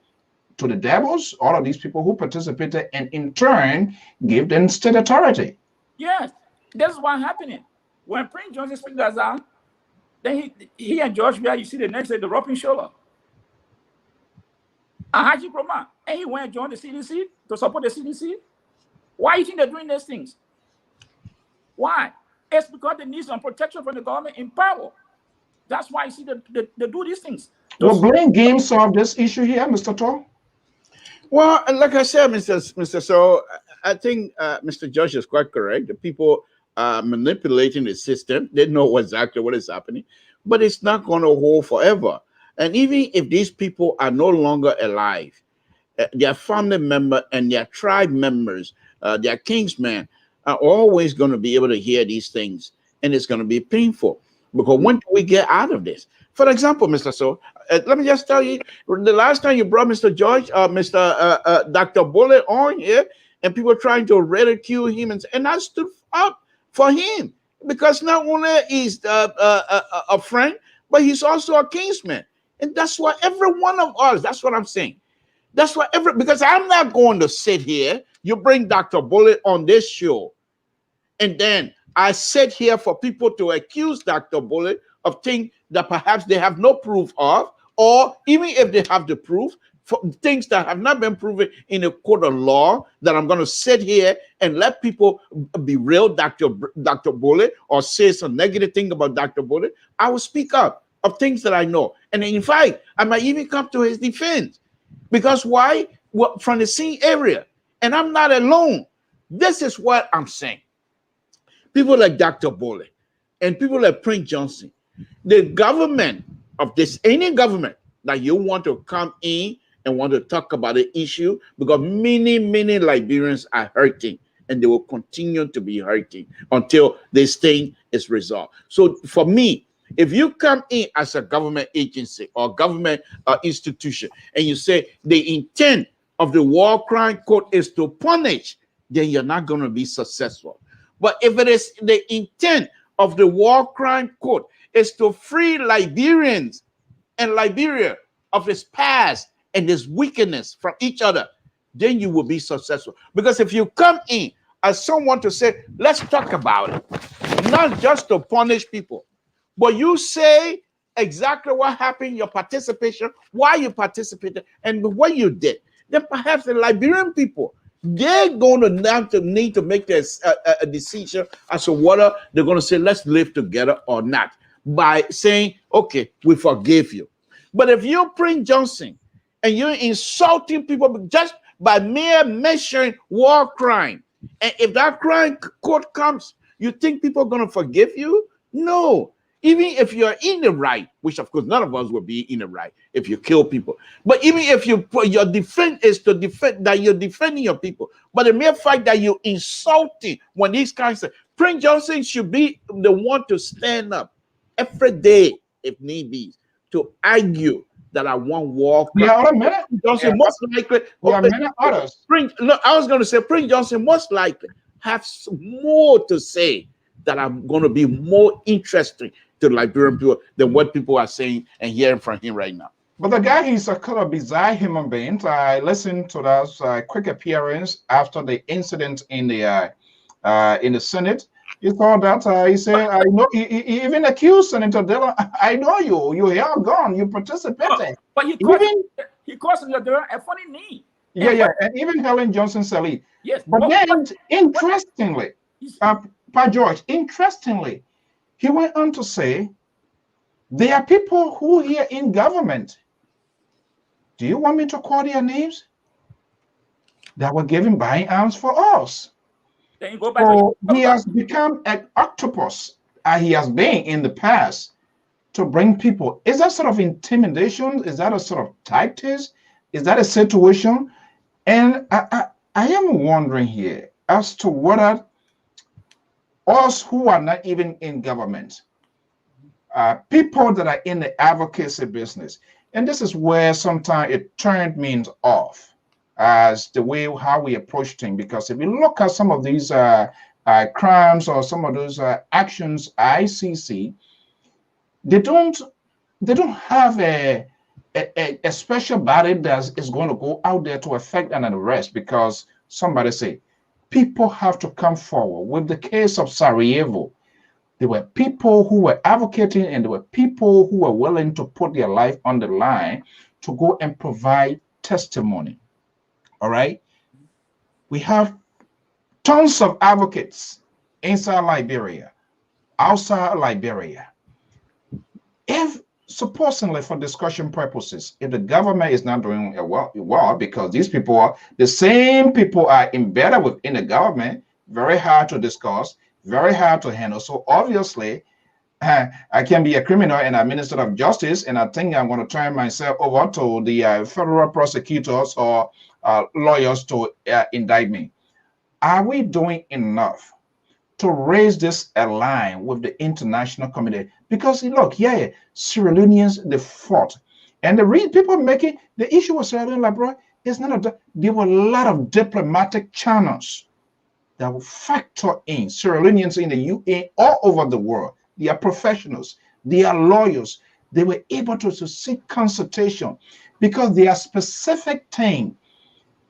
A: to the devils, all of these people who participated and in turn give them state authority?
G: Yes, that's what's happening. When Prince Johnson speaks that out, then he and George Weah, you see the next day, the roping shoulder. Alhaji Kroma, and he went and joined the CDC to support the CDC. Why do you think they're doing these things? Why? It's because they need some protection from the government in power. That's why you see they do these things.
A: Will blame game solve this issue here, Mr. Tom?
F: Well, like I said, Mr. So, I think Mr. Josh is quite correct. The people are manipulating the system. They know exactly what is happening, but it's not going to hold forever. And even if these people are no longer alive, their family member and their tribe members, their kingsmen, are always going to be able to hear these things, and it's going to be painful. Because when do we get out of this? For example, Mr. So, let me just tell you, the last time you brought Mr. George, Dr. Bullet on here, and people trying to ridicule him, and I stood up for him. because not only is a friend, but he's also a kinsman. And that's why every one of us, that's what I'm saying. That's why because I'm not going to sit here. You bring Dr. Bullet on this show, and then I sit here for people to accuse Dr. Bullet of things that perhaps they have no proof of, or even if they have the proof, for things that have not been proven in a court of law, that I'm going to sit here and let people be real Dr. Bullet or say some negative thing about Dr. Bullet. I will speak up of things that I know. And in fact, I might even come to his defense. Because why? Well, from the same area. And I'm not alone. This is what I'm saying. People like Dr. Bullet and people like Prince Johnson, the government of this, any government that you want to come in and want to talk about the issue, because many, many Liberians are hurting and they will continue to be hurting until this thing is resolved. So for me, if you come in as a government agency or government institution and you say the intent of the War Crime Code is to punish, then you're not going to be successful. But if it is the intent of the War Crime Code is to free Liberians and Liberia of its past and its wickedness from each other, then you will be successful. Because if you come in as someone to say, let's talk about it, not just to punish people, but you say exactly what happened, your participation, why you participated, and what you did, then perhaps the Liberian people, they're going to now need to make a decision as to whether they're going to say, let's live together or not, by saying, okay, we forgive you. But if you're Prince Johnson and you're insulting people just by mere mentioning war crime, and if that crime court comes, you think people are going to forgive you? No. Even if you're in the right, which of course none of us will be in the right if you kill people, but even if you put your defense is to defend that you're defending your people, but the mere fact that you're insulting when these kinds of Prince Johnson should be the one to stand up every day if need be to argue that I want war.
A: Yeah, wait a minute.
F: Johnson most likely.
A: Many others.
F: I was going to say Prince Johnson most likely have more to say that I'm going to be more interesting to Liberian people than what people are saying and hearing from him right now.
A: But the guy, he's a kind of bizarre human being. I listened to that quick appearance after the incident in the Senate. He thought that he said, I know. He even accused Senator Dillon. I know you. You here gone. You participated.
G: But he caused Senator a funny name.
A: Yeah, and even Helen Johnson Sirleaf.
G: Yes.
A: But then, interestingly, Pa George, interestingly, he went on to say, there are people who here in government. Do you want me to call their names? That were giving buying arms for us.
G: Then you go back
A: so he has become an octopus, he has been in the past, to bring people. Is that sort of intimidation? Is that a sort of tactics? Is that a situation? And I am wondering here as to whether us who are not even in government, people that are in the advocacy business, and this is where sometimes it turned me off as the way how we approach things. Because if you look at some of these crimes or some of those actions ICC, they don't have a special body that is going to go out there to effect an arrest, because somebody say people have to come forward. With the case of Sarajevo, there were people who were advocating and there were people who were willing to put their life on the line to go and provide testimony. All right. We have tons of advocates inside Liberia, outside Liberia. If supposedly for discussion purposes, if the government is not doing well, because these people are the same people are embedded within the government, very hard to discuss, very hard to handle. So obviously, I can be a criminal and a minister of justice, and I think I'm going to turn myself over to the federal prosecutors or lawyers to indict me. Are we doing enough to raise this a line with the international community? Because look, yeah, Sierra Leoneans, they fought, and the reason people making the issue with Sierra Leone, like, bro, is not there were a lot of diplomatic channels. that will factor in Sierra Leoneans in the UA all over the world. They are professionals, they are lawyers. They were able to seek consultation because they are specific things.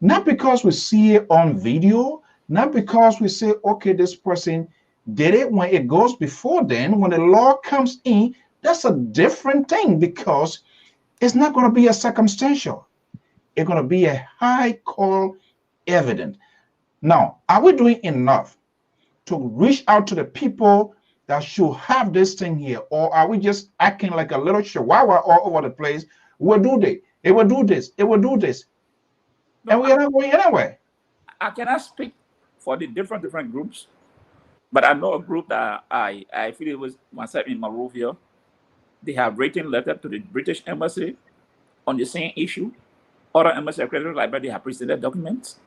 A: Not because we see it on video, not because we say, okay, this person did it. When it goes before then, when the law comes in, that's a different thing because it's not going to be a circumstantial. It's going to be a high call evidence. Now, are we doing enough to reach out to the people that should have this thing here? Or are we just acting like a little chihuahua all over the place? We'll do this, it will do this, it will do this. No, and we are not going anywhere.
G: I cannot speak for the different groups, but I know a group that I feel it was myself in Monrovia. They have written letter to the British Embassy on the same issue. Other embassy accredited library have presented documents.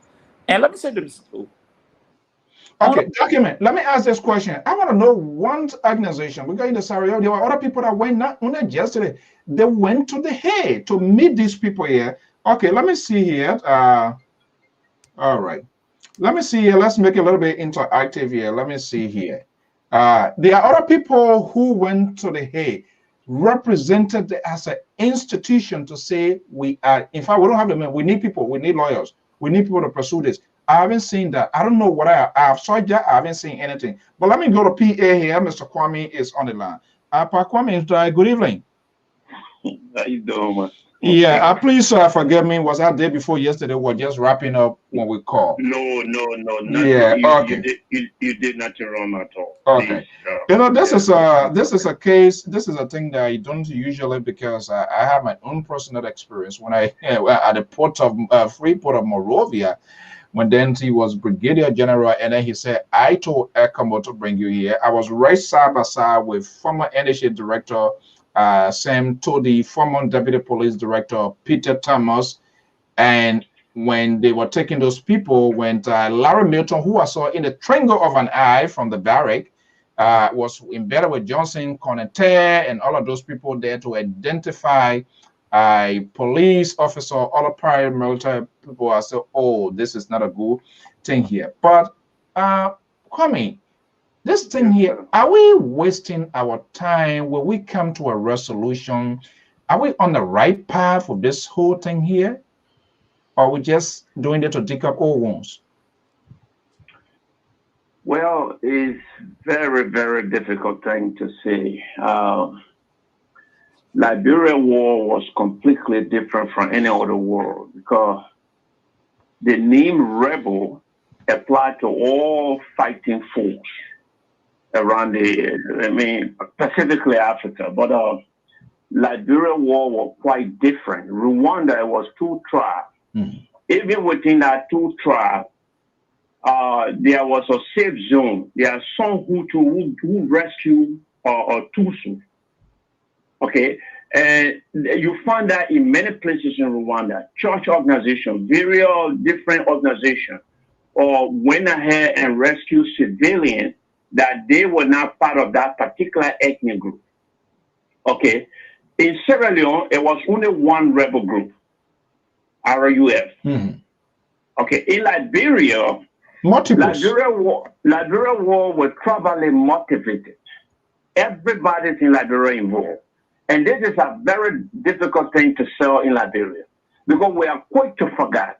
G: And let me say this.
A: Okay, document. Let me ask this question. I want to know one organization. We got in the Sierra. There were other people that went not yesterday. They went to the Hague to meet these people here. Okay, let me see here. All right. Let me see here. Let's make it a little bit interactive here. Let me see here. There are other people who went to the Hague, represented as an institution to say we are. In fact, we don't have the men. We need people. We need lawyers. We need people to pursue this. I haven't seen that. I don't know what I have. Sorry, I haven't seen anything. But let me go to PA here. Mr. Kwame is on the line. Pa Kwame, good evening.
H: How you doing, man?
A: Yeah, please forgive me. Was I there before yesterday? We're just wrapping up when we call.
H: No.
A: Yeah, okay.
H: You did nothing wrong at all.
A: Okay. Please, you know, this is a case. This is a thing that I don't usually, because I have my own personal experience when I at the port of Freeport of Monrovia. When then he was Brigadier General, and then he said, I told Ekamo to bring you here. I was right side by side with former NHA Director Sam Todi, former Deputy Police Director Peter Thomas. And when they were taking those people, when Larry Milton, who I saw in the twinkle of an eye from the barrack, was embedded with Johnson, Conate, and all of those people there to identify a police officer, all the paramilitary people. I said, oh, this is not a good thing here. But Kwame, this thing here, are we wasting our time? Will we come to a resolution? Are we on the right path for this whole thing here? Or are we just doing it to dig up old wounds?
H: Well, it's very, very difficult thing to say. Liberian war was completely different from any other war because the name rebel applied to all fighting force around specifically Africa. But Liberian war was quite different. Rwanda was two tribes. Even within that two tribes, there was a safe zone. There are some Hutu who rescue Tutsi. Okay, and you find that in many places in Rwanda, church organizations, various different organizations, went ahead and rescued civilians that they were not part of that particular ethnic group. Okay, in Sierra Leone, it was only one rebel group, RUF. Okay, in Liberia, Liberia war was probably motivated. Everybody's in Liberia involved. And this is a very difficult thing to sell in Liberia because we are quick to forget.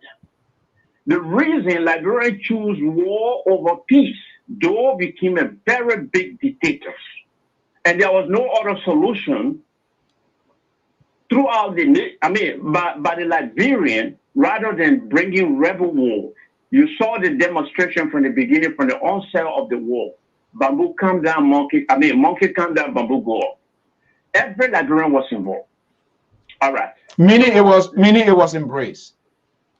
H: The reason Liberia chose war over peace, though became a very big dictator, and there was no other solution throughout by the Liberian, rather than bringing rebel war. You saw the demonstration from the beginning, from the onset of the war. Bamboo come down, monkey come down, bamboo go up. Every Liberian was involved. All right.
A: Meaning it was embraced.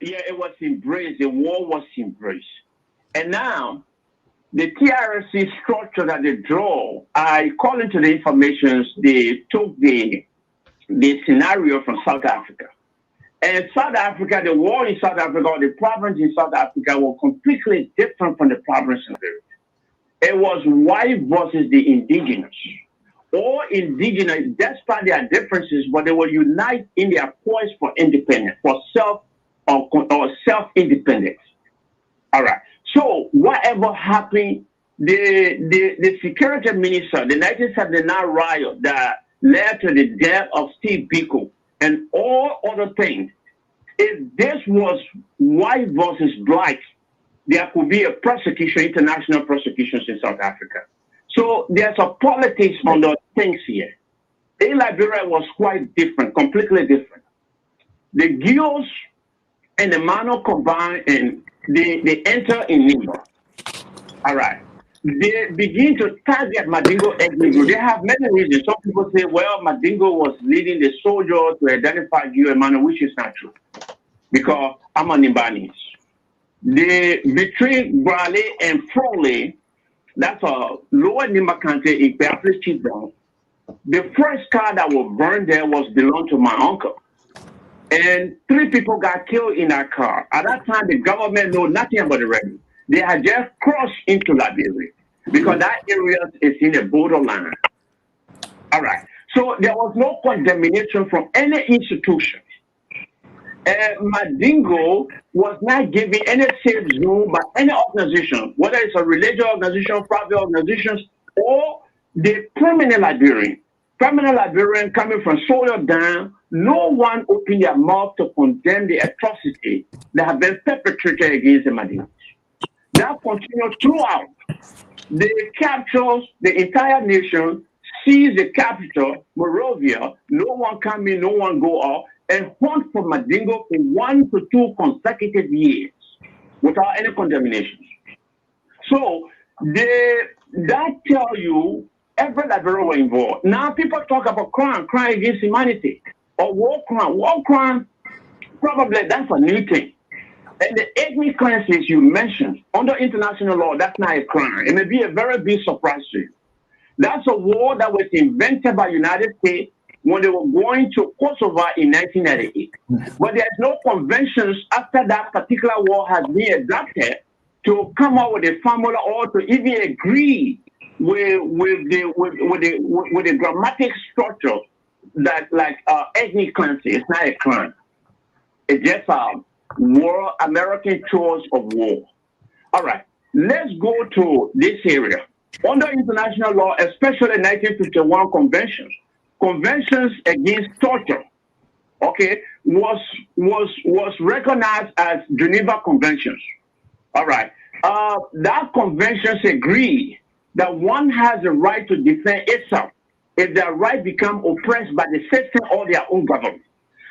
H: Yeah, it was embraced. The war was embraced. And now, the TRC structure that they draw, according to the information, they took the scenario from South Africa. And South Africa, the war in South Africa, or the province in South Africa, were completely different from the province in Liberia. It was white versus the indigenous. All indigenous, despite their differences, but they will unite in their quest for independence, for self-independence. All right. So whatever happened, the security minister, the 1979 riot that led to the death of Steve Biko and all other things, if this was white versus black, there could be a prosecution, international prosecutions in South Africa. So there's a politics on the things here. In Liberia was quite different, completely different. The Guilds and the Mano combine and they enter in Nimba. All right. They begin to target Madingo ethnic. They have many reasons. Some people say, well, Madingo was leading the soldiers to identify Guild and Mano, which is not true. Because I'm a Nimbanese. They between Brale and Frole, that's a lower Nimba country in Beatrice Chibron. The first car that was burned there belonged to my uncle. And 3 people got killed in that car. At that time, the government knew nothing about the rebels. They had just crossed into Liberia because that area is in the borderline. All right. So there was no condemnation from any institution. Madingo was not given any safe zone by any organization, whether it's a religious organization, private organizations, or the permanent Liberian. Permanent Liberian coming from soil down, no one opened their mouth to condemn the atrocity that have been perpetrated against the Madingo. That continued throughout. They captured the entire nation, seized the capital, Monrovia, no one come in, no one go out, and hunt for Madingo for 1 to 2 consecutive years without any condemnation. So that tell you every Liberian were involved. Now people talk about crime against humanity, or war crime. War crime, probably that's a new thing. And the ethnic cleanses you mentioned, under international law, that's not a crime. It may be a very big surprise to you. That's a war that was invented by the United States when they were going to Kosovo in 1998. But there's no conventions after that particular war has been adopted to come up with a formula or to even agree with the grammatic structure that like ethnic cleansing. It's not a crime. It's just war, American choice of war. All right, let's go to this area. Under international law, especially 1951 conventions against torture, okay, was recognized as Geneva Conventions. All right, that conventions agree that one has the right to defend itself if their right become oppressed by the system or their own government.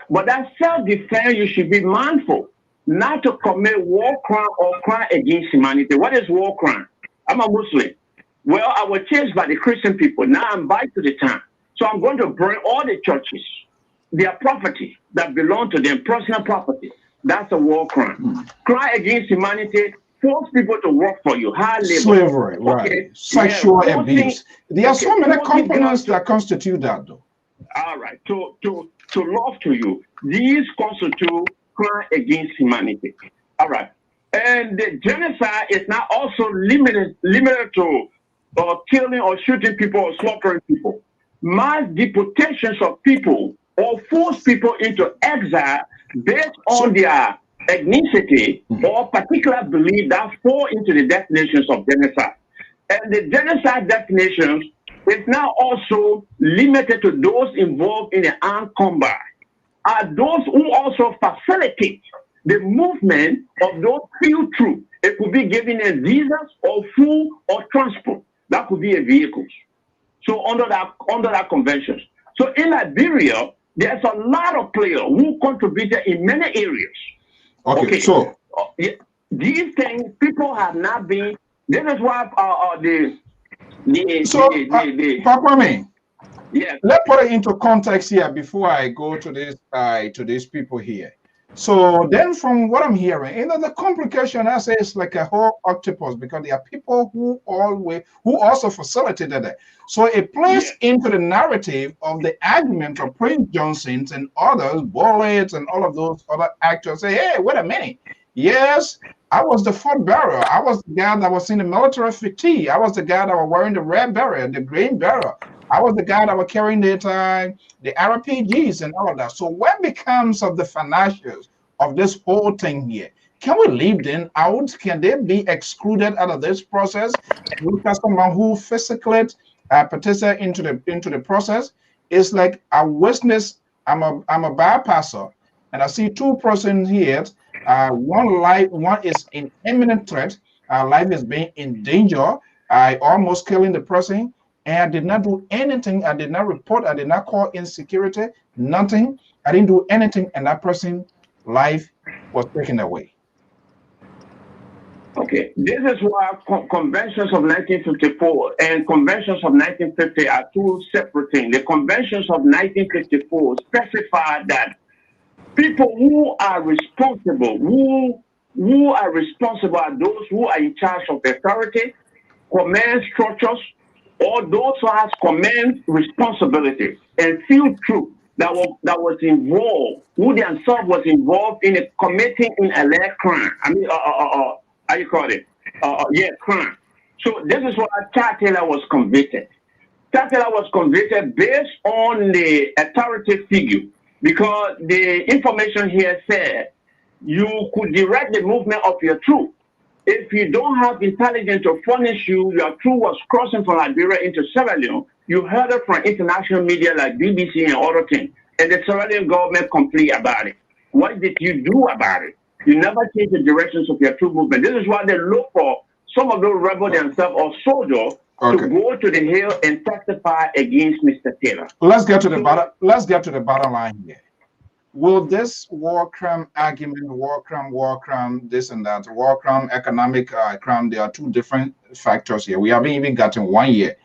H: But that self-defense, you should be mindful not to commit war crime or crime against humanity. What is war crime? I'm a Muslim. Well, I was chased by the Christian people. Now I'm back to the town. So I'm going to burn all the churches, their property that belong to them, personal property. That's a war crime. Crime against humanity, force people to work for you, hard labor.
A: Slavery,
H: okay.
A: Right. Sexual abuse. There are so many components that constitute that, though.
H: All right. To love to you, these constitute crime against humanity. All right. And the genocide is not also limited to killing or shooting people or slaughtering people. Mass deportations of people or force people into exile based on their ethnicity or particular belief that fall into the definitions of genocide. And the genocide definitions is now also limited to those involved in the armed combat. Are those who also facilitate the movement of those few troops. It could be given a visas or food or transport. That could be a vehicle. So under that convention. So in Liberia, there's a lot of players who contributed in many areas.
A: Okay. So
H: these things people have not been. This is why
A: Papa me.
H: Yeah.
A: Let's put it into context here before I go to these people here. So then from what I'm hearing, the complication I say is like a whole octopus because there are people who also facilitated it. So it plays into the narrative of the argument of Prince Johnson and others, Bullets and all of those other actors say, hey, wait a minute. Yes, I was the fort bearer. I was the guy that was in the military fatigue. I was the guy that was wearing the red beret, the green beret. I was the guy that was carrying the RPGs and all of that. So what becomes of the financials of this whole thing here? can we leave them out? Can they be excluded out of this process? And look at someone who physically participate into the process. It's like a witness. I'm a bypasser, and I see two persons here. One is in imminent threat. Life is being in danger. I almost killing the person, and I did not do anything. I did not report. I did not call in security. Nothing. I didn't do anything, and that person's life was taken away.
H: Okay, this is why conventions of 1954 and conventions of 1950 are two separate things. The conventions of 1954 specify that people who are responsible, who are responsible are those who are in charge of authority, command structures, or those who have command responsibility and feel true that was involved, who themselves was involved in committing an alleged crime. I mean, how you call it? Crime. So this is why Chad Taylor was convicted. Chad Taylor was convicted based on the authority figure, because the information here said you could direct the movement of your troop. If you don't have intelligence to furnish you, your troop was crossing from Liberia into Sierra Leone. You heard it from international media like BBC and other things, and the Sierra Leone government complained about it. What did you do about it? You never change the directions of your troop movement. This is why they look for some of those rebels themselves or soldiers to go to the hill and testify against Mr. Taylor.
A: Let's get to the bottom. Let's get to the bottom line here. Will this war crime argument, war crime, this and that, war crime, economic crime? There are two different factors here. We haven't even gotten one yet.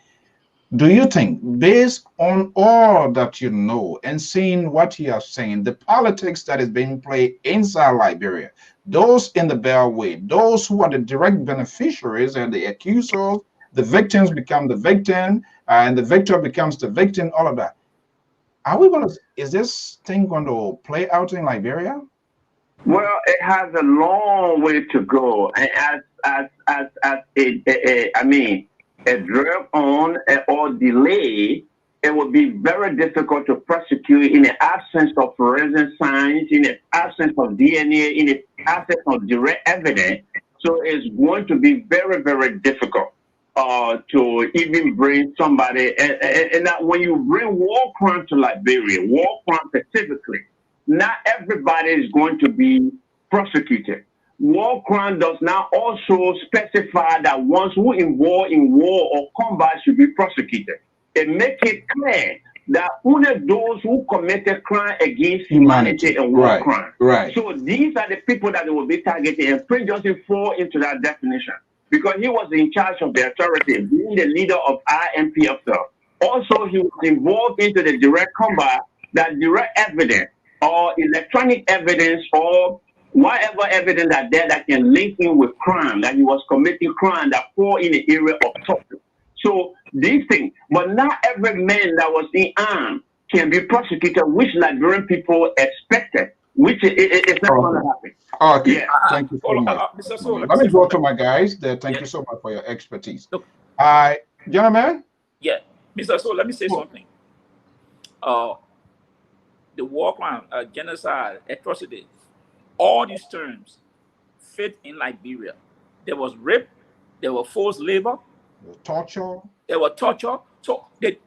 A: Do you think, based on all that you know and seeing what you are saying, the politics that is being played inside Liberia, those in the Beltway, those who are the direct beneficiaries and the accusers, the victims become the victim, and the victor becomes the victim, all of that. Are we going to, is this thing going to play out in Liberia?
H: Well, it has a long way to go. And a drag on or delay, it would be very difficult to prosecute in the absence of forensic science, in the absence of DNA, in the absence of direct evidence. So it's going to be very, very difficult to even bring somebody. And that when you bring war crime to Liberia, war crime specifically, not everybody is going to be prosecuted. War crime does not also specify that ones who involved in war or combat should be prosecuted. It makes it clear that only those who committed crime against humanity and war crime.
A: Right.
H: So these are the people that they will be targeting, and Prince Johnson fall into that definition because he was in charge of the authority, being the leader of IMPF. Also, he was involved into the direct combat, that direct evidence or electronic evidence or whatever evidence that can link him with crime, that he was committing crime that fall in the area of torture. So these things, but not every man that was in arms can be prosecuted, which Liberian people expected, which it's not going to happen.
A: Okay, yeah. Thank you so much. Let me go to my guys there. Thank you so much for your expertise.
G: Look,
A: gentlemen?
G: Yeah, Mr. So let me say something. The war crime, genocide, atrocity, all these terms fit in Liberia. There was rape, there was forced labor,
A: torture.
G: There was torture. So the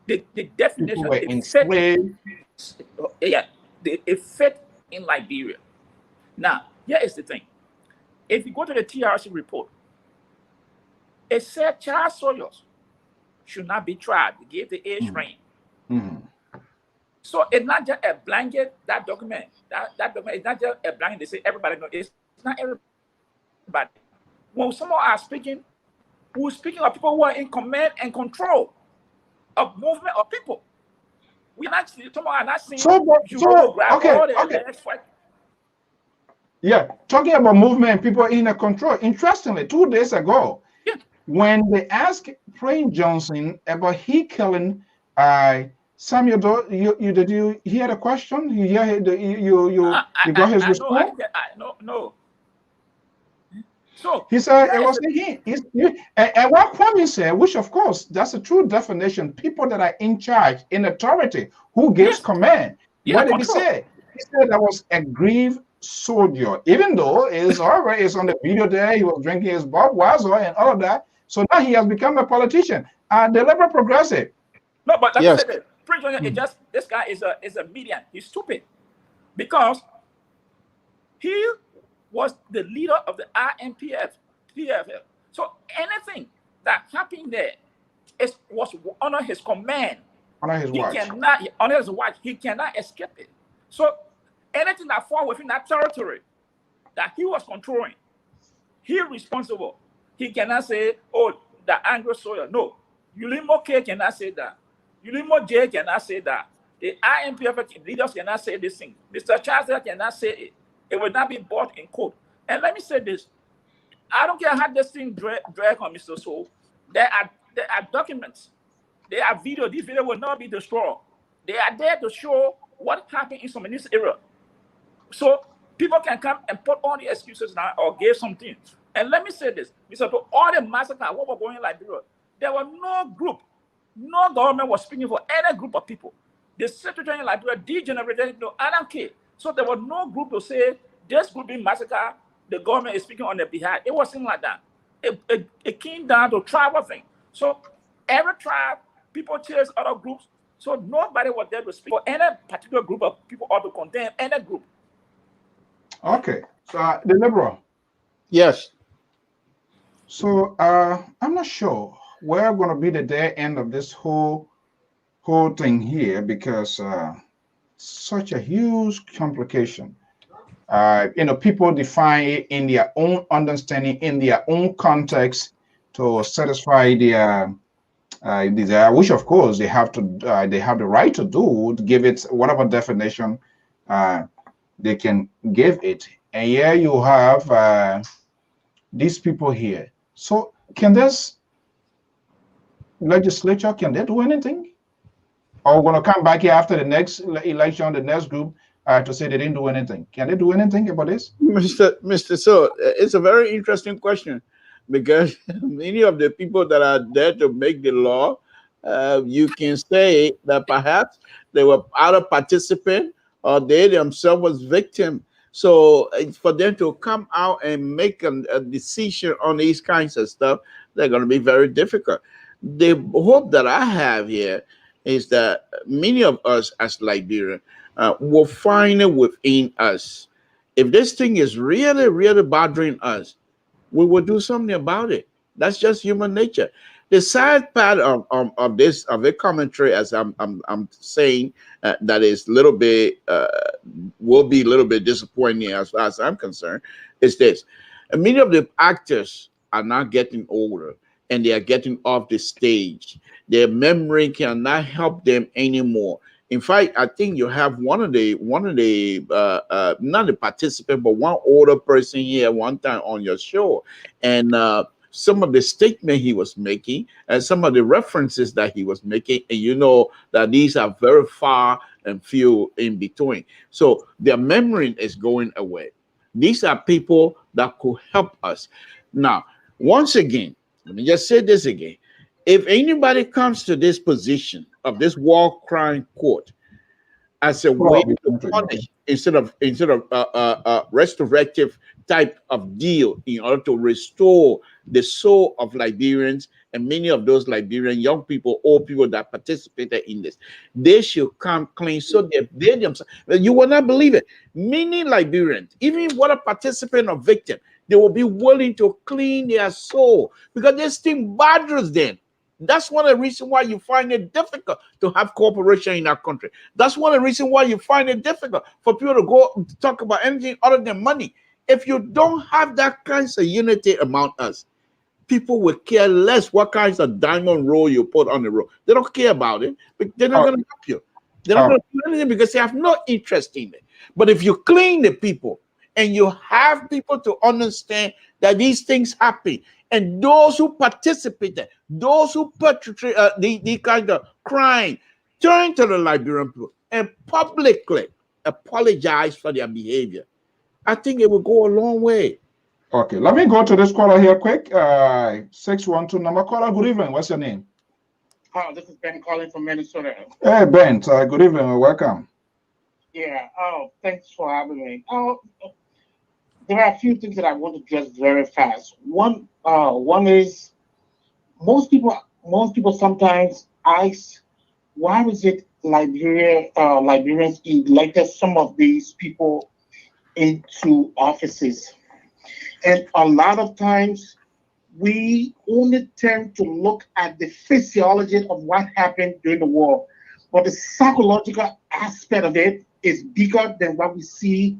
G: definition
A: were enslaved.
G: It fit in Liberia. Now, here is the thing. If you go to the TRC report, it said child soldiers should not be tried. They gave the age range. So it's not just a blanket, that document. That document is not just a blanket. They say everybody knows. It's not everybody. When someone are speaking, who's speaking of people who are in command and control of movement of people. We are not seeing
A: Yeah, talking about movement and people in control. Interestingly, 2 days ago, when they asked Prince Johnson about he killing Samuel, did you hear the question? You got his response?
G: No. So
A: he said it wasn't him. And what Kwame said, which of course that's a true definition, people that are in charge, in authority, who gives command. What did he say? He said that was aggrieved soldier, even though it's already it's on the video there, he was drinking his Bob Wazor and all of that. So now he has become a politician and the liberal progressive.
G: No, but like I
F: Yes.
G: said, Prince Junior, it just this guy is a median. He's stupid because he was the leader of the PFL. So anything that happened there was under his command.
A: Under his watch.
G: Under his watch, he cannot escape it. So anything that falls within that territory that he was controlling, he's responsible. He cannot say, oh, the angry soldier. No. Ulimo K cannot say that. Ulimo J cannot say that. The IMPF leaders cannot say this thing. Mr. Chancellor cannot say it. It will not be bought in court. And let me say this. I don't care how this thing drag on Mr. Soul. There are documents. There are videos. These videos will not be destroyed. They are there to show what happened in some of this area. So people can come and put all the excuses now or give something. And let me say this. Mr. Soul, all the massacre, what was going in Liberia, there was no group, no government was speaking for any group of people. The situation in Liberia degenerated, no, I don't care. So there was no group to say, this group being massacred, the government is speaking on their behalf. It wasn't like that. It came down to tribal thing. So every tribe, people chase other groups. So nobody was there to speak for any particular group of people or to condemn any group.
A: Okay. So the liberal.
F: Yes.
A: So I'm not sure where going to be the day end of this whole thing here because such a huge complication. People define it in their own understanding, in their own context, to satisfy their desire, which of course they have the right to do, to give it whatever definition they can give it. And here you have these people here. So can this legislature, can they do anything? Or we're going to come back here after the next election, the next group, to say they didn't do anything. Can they do anything about this?
F: Mr. So, it's a very interesting question because many of the people that are there to make the law, you can say that perhaps they were either participant or they themselves was victim. So for them to come out and make a decision on these kinds of stuff, they're going to be very difficult. The hope that I have here is that many of us as Liberians will find it within us. If this thing is really, really bothering us, we will do something about it. That's just human nature. The sad part of a commentary, as I'm saying, that is a little bit will be a little bit disappointing as far as I'm concerned, is this: many of the actors are now getting older and they are getting off the stage. Their memory cannot help them anymore. In fact, I think you have one of the not the participant, but one older person here one time on your show, and some of the statement he was making and some of the references that he was making, and you know that these are very far and few in between. So their memory is going away. These are people that could help us. Now, once again, let me just say this again. If anybody comes to this position of this war crime court as a way to punish instead of restorative type of deal in order to restore the soul of Liberians and many of those Liberian young people, old people that participated in this, they should come clean so they themselves. You will not believe it. Many Liberians, even what a participant or victim, they will be willing to clean their soul because this thing bothers them. That's one of the reasons why you find it difficult to have cooperation in our country. That's one of the reasons why you find it difficult for people to go talk about anything other than money. If you don't have that kinds of unity among us, people will care less what kinds of diamond roll you put on the road. They don't care about it, but they're not going to help you. They're not going to do anything because they have no interest in it. But if you clean the people and you have people to understand that these things happen, and those who participated, those who perpetrate the kind of crime, turn to the Liberian people and publicly apologize for their behavior, I think it will go a long way.
A: Okay, let me go to this caller here quick. 612 number caller. Good evening. What's your name?
I: This is Ben calling from Minnesota.
A: Hey, Ben. Good evening. Welcome.
I: Yeah. Oh, thanks for having me. There are a few things that I want to address very fast. One is most people sometimes ask, why is it Liberians elected some of these people into offices, and a lot of times we only tend to look at the physiology of what happened during the war, but the psychological aspect of it is bigger than what we see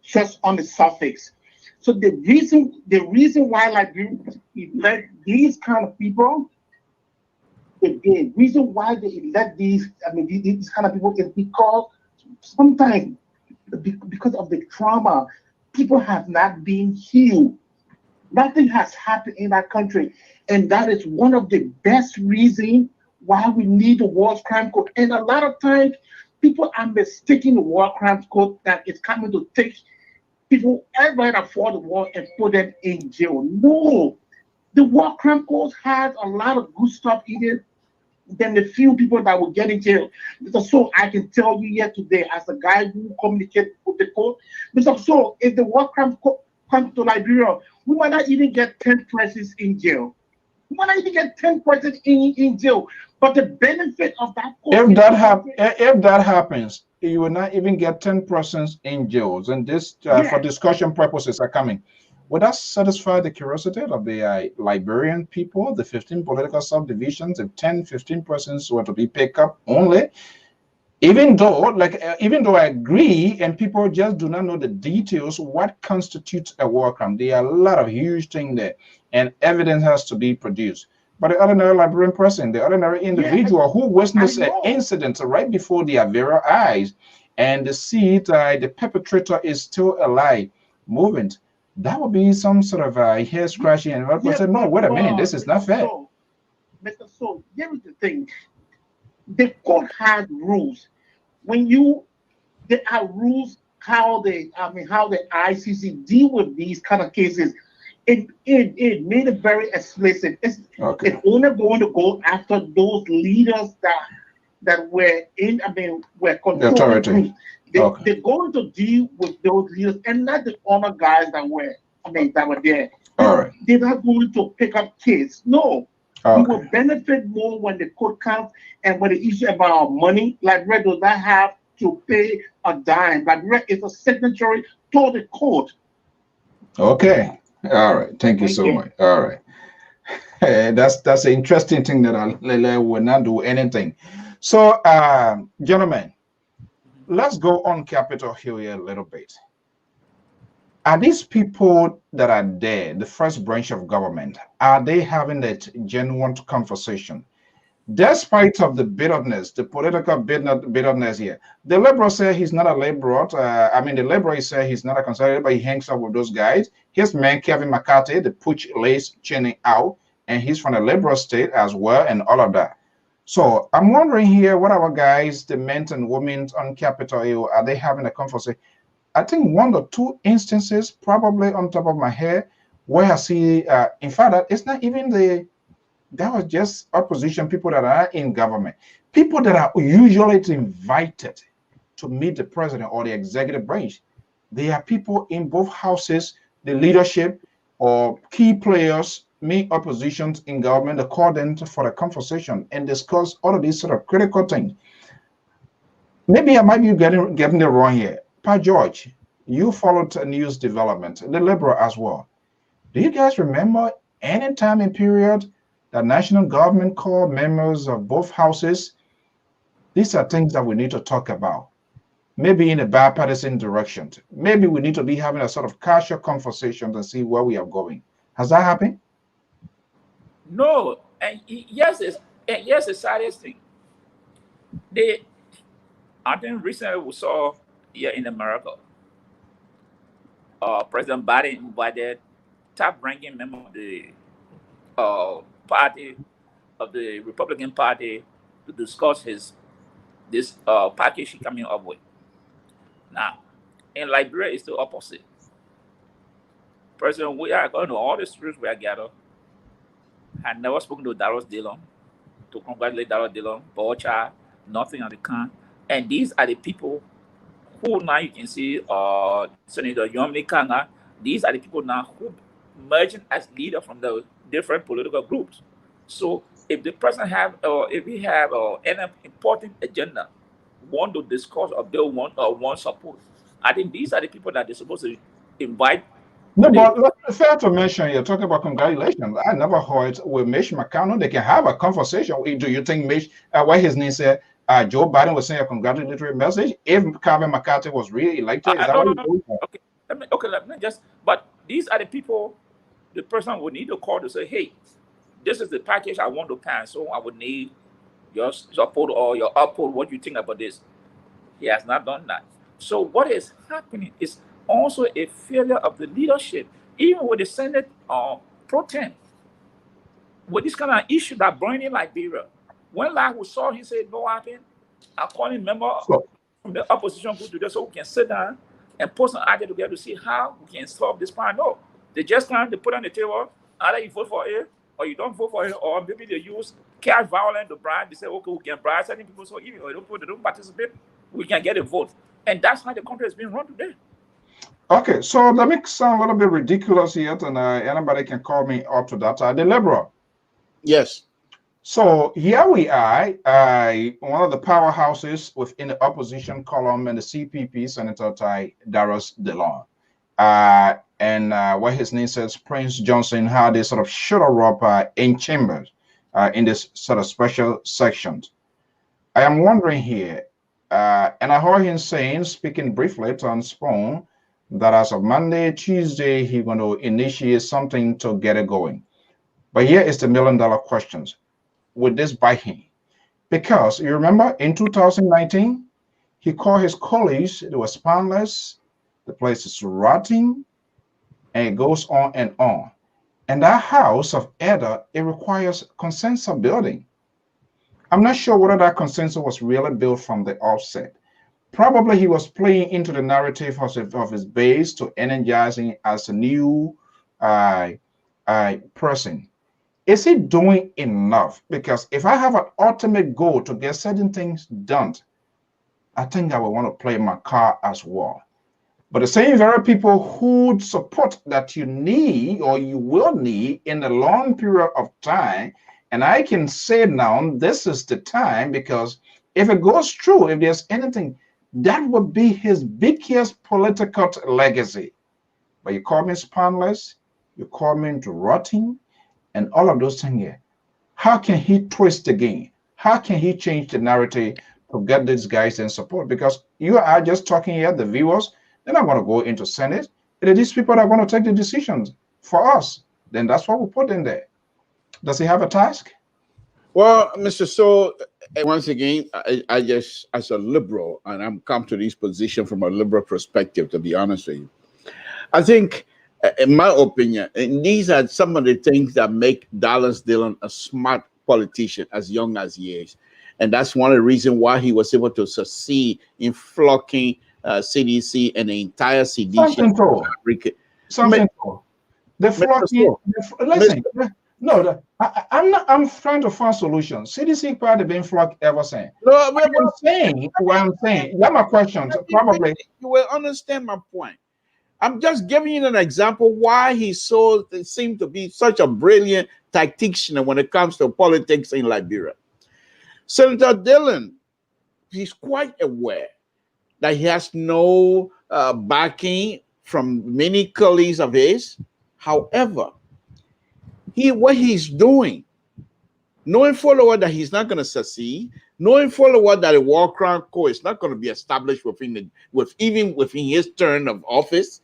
I: just on the surface. So the reason why Liberians elect these kind of people, the reason why they elect these kind of people is because sometimes because of the trauma, people have not been healed. Nothing has happened in that country. And that is one of the best reasons why we need the war crime code. And a lot of times people are mistaking the war crimes code that it's coming to take people everybody that fought the war and put them in jail. No. The war crime code has a lot of good stuff in it than the few people that will get in jail. So I can tell you here today, as a guy who communicates with the court, so if the war crime comes to Liberia, we might not even get 10 persons in jail. We might not even get 10 persons in jail. But the benefit of that court
A: if that happens, you will not even get 10 persons in jails, and this for discussion purposes are coming. Would that satisfy the curiosity of the Liberian people, the 15 political subdivisions, if 10, 15 persons were to be picked up only? Even though I agree, and people just do not know the details, what constitutes a war crime? There are a lot of huge things there, and evidence has to be produced. But the ordinary Liberian person, the ordinary individual who witnessed an incident right before their very eyes, and they see it, the perpetrator is still alive, moving, that would be some sort of hair scratching, and one person, no, wait a minute, this is not fair.
I: So here is the thing: the court has rules. There are rules how the ICC deal with these kind of cases. It made it very explicit. It's only going to go after those leaders that were were controlling groups. They're going to deal with those leaders and not the other guys that were there. They're not going to pick up kids. No. We will benefit more when the court comes, and when the issue about money, Liberia does not have to pay a dime. Liberia is a signatory to the court.
A: Okay. All right. Thank you so much. All right. That's an interesting thing that I will not do anything. So, gentlemen, let's go on Capitol Hill here a little bit. Are these people that are there, the first branch of government, are they having that genuine conversation? Despite of the bitterness, the political bitterness here, the liberal say he's not a liberal. The liberal say he's not a conservative, but he hangs up with those guys. His man, Kevin McCarthy, the putsch lace chinning out, and he's from the liberal state as well, and all of that. So I'm wondering here, what our guys, the men and women on Capitol Hill, are they having a conversation? I think one or two instances, probably on top of my head, where I see, in fact, it's not even that was just opposition people that are in government, people that are usually invited to meet the president or the executive branch. They are people in both houses, the leadership or key players, meet oppositions in government, they call them for a conversation and discuss all of these sort of critical things. Maybe I might be getting it wrong here. Pa George, you followed news development, the liberal as well. Do you guys remember any time in period that national government called members of both houses? These are things that we need to talk about. Maybe in a bipartisan direction. Maybe we need to be having a sort of casual conversation to see where we are going. Has that happened?
G: No, and yes, the saddest thing. I think recently we saw here in America, President Biden invited top-ranking member of the party of the Republican Party to discuss this package he's coming up with. Now, in Liberia, it's the opposite. President, we are going to all the streets we are gathered. Had never spoken to Dallas Dillon to congratulate Dallas Dillon, Bocha, nothing on the con. And these are the people who now you can see Senator Yomni Kanga. These are the people now who merging as leader from the different political groups. So if the president have, or if we have any important agenda, want to discuss or bill want support, I think these are the people that they're supposed to invite.
A: No, but it's fair to mention, you're talking about congratulations. I never heard with Mitch McConnell, they can have a conversation. Do you think Mitch, what his name said, Joe Biden was saying a congratulatory message if Kevin McCarthy was really elected? Is that what you're
G: Okay, let me just, but these are the people, the person would need to call to say, hey, this is the package I want to pass, so I would need your support or your uphold. What do you think about this? He has not done that. So what is happening is also a failure of the leadership, even with the Senate pro tem. With this kind of issue that burned in Liberia, when we saw, he said, no happen. I'm calling member from the opposition group today so we can sit down and post an idea together to see how we can solve this problem. No, they just kind of put on the table, either you vote for it or you don't vote for it, or maybe they use cash violence to bribe. They say, okay, we can bribe certain people, so even if they don't participate, we can get a vote. And that's how the country is being run today.
A: Okay, so let me sound a little bit ridiculous here, and anybody can call me up to that. The liberal.
F: Yes.
A: So here we are, one of the powerhouses within the opposition column in the CPP, Senator Darius DeLon. And what his name says, Prince Johnson, how they sort of shut her up in chambers in this sort of special sections. I am wondering here, and I heard him saying, speaking briefly on Spoon, that as of Monday, Tuesday, he's going to initiate something to get it going. But here is the $1 million questions. Would this bite him? Because you remember in 2019, he called his colleagues, they were spineless, the place is rotting, and it goes on and on. And that house of Edda, it requires consensus building. I'm not sure whether that consensus was really built from the offset. Probably he was playing into the narrative of his base to energizing as a new person. Is he doing enough? Because if I have an ultimate goal to get certain things done, I think I will want to play my card as well. But the same very people who support that you need or you will need in a long period of time, and I can say now, this is the time, because if it goes through, if there's anything, that would be his biggest political legacy. But you call me spineless, you call me into rotting, and all of those things here. How can he twist the game? How can he change the narrative to get these guys in support? Because you are just talking here, the viewers, they're not going to go into Senate. It is these people that are going to take the decisions for us. Then that's what we put in there. Does he have a task?
F: Well, Mr. So, once again, I just, as a liberal, and I'm come to this position from a liberal perspective, to be honest with you, I think, in my opinion, and these are some of the things that make Dallas Dillon a smart politician as young as he is. And that's one of the reasons why he was able to succeed in flocking CDC and the entire CDC.
A: The flocking, listen, no, I'm trying to find solutions. CDC probably been flocked ever since.
F: No,
A: what I'm saying, yeah, my questions, probably.
F: You will understand my point. I'm just giving you an example why he seemed to be such a brilliant tactician when it comes to politics in Liberia. Senator Dillon, he's quite aware that he has no backing from many colleagues of his. However, what he's doing, knowing full well that he's not going to succeed, knowing full well that a war crime court is not going to be established even within his term of office.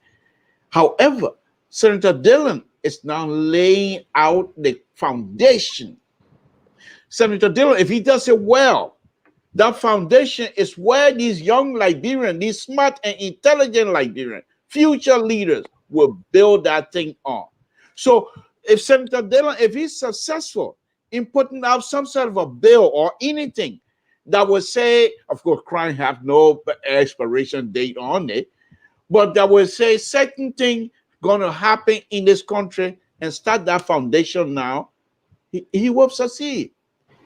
F: However, Senator Dillon is now laying out the foundation. Senator Dillon, if he does it well, that foundation is where these young Liberians, these smart and intelligent Liberians, future leaders will build that thing on. So if Senator Dillon, if he's successful in putting out some sort of a bill or anything that would say, of course, crime have no expiration date on it, but that will say certain thing going to happen in this country and start that foundation now, he will succeed.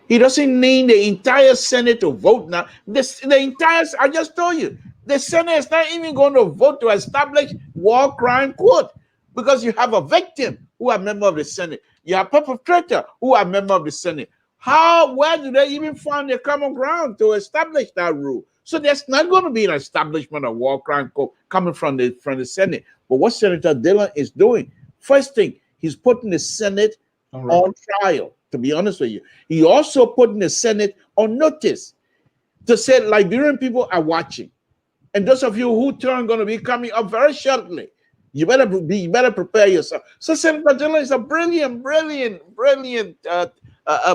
F: He doesn't need the entire Senate to vote now. The entire, I just told you, The Senate is not even going to vote to establish war crime court because you have a victim who are member of the Senate. You have perpetrator who are member of the Senate. Where do they even find the common ground to establish that rule? So there's not going to be an establishment of war crime court coming from the Senate. But what Senator Dillon is doing, first thing, he's putting the Senate on trial, to be honest with you. He also putting the Senate on notice to say Liberian people are watching. And those of you who turn going to be coming up very shortly, you better prepare yourself. So Senator Dillon is a brilliant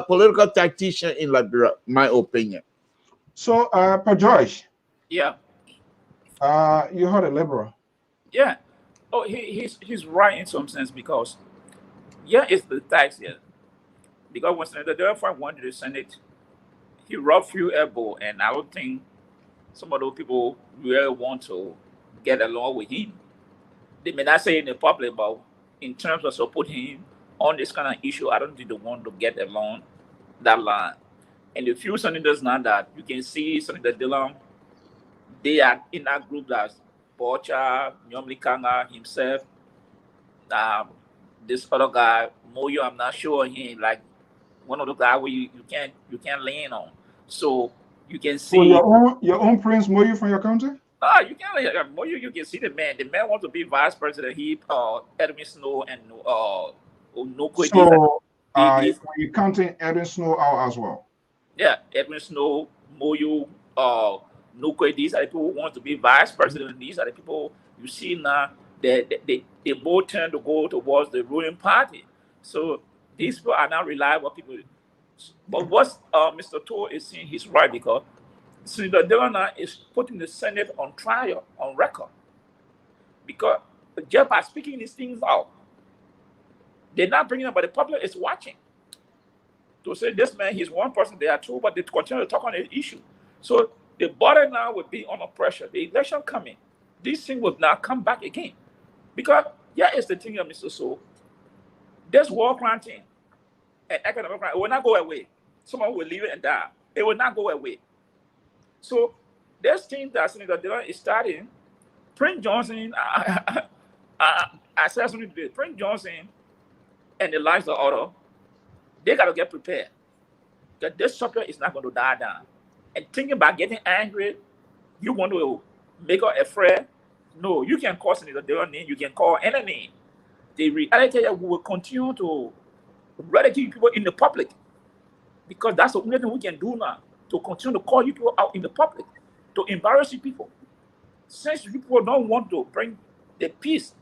F: political tactician in Liberia, my opinion.
A: So, Per George.
G: Yeah.
A: You heard a liberal.
G: Yeah. Oh, he's right in some sense because, it's the tax here. Because when Senator Dillon went to the Senate, he rubbed few elbow, and I don't think some of those people really want to get along with him. They may not say in the public, but in terms of supporting him on this kind of issue, I don't think they want to get along that line. And the few senators now that you can see Senator Dillon, they are in that group that's Bocha, Nyomli Kanga himself, this other guy, Moyo, I'm not sure he like one of the guys where you can't lean on. So you can see
A: your own Prince Moyo from your country?
G: You can't Moyo, you can see the man. The man wants to be vice president. He Edwin Snow and Noko.
A: So you counting Edwin Snow out as well?
G: Yeah, Edwin Snow, Moyo, Noko, these are the people who want to be vice president. These are the people you see now. They both tend to go towards the ruling party. So these people are not reliable people. But what Mr. Tour is saying, he's right, because Senator Dillon is putting the Senate on trial, on record. Because just by speaking these things out, they're not bringing up, but the public is watching. To say this man, he's one person, they are two, but they continue to talk on the issue. So the border now would be under pressure. The election coming, this thing will now come back again. Because, it's the thing of Mr. So, this war crime thing and economic crime, it will not go away. Someone will leave it and die. It will not go away. So, this thing that Senator Dillon is starting, Prince Johnson, I said something today, Prince Johnson and the lives of others, they got to get prepared. Because this subject is not going to die down. And thinking about getting angry, you want to make her afraid. No, you can call Senator Dillon name, you can call any name. The reality is we will continue to ridicule people in the public, because that's the only thing we can do now, to continue to call you people out in the public, to embarrass you people. Since people don't want to bring the peace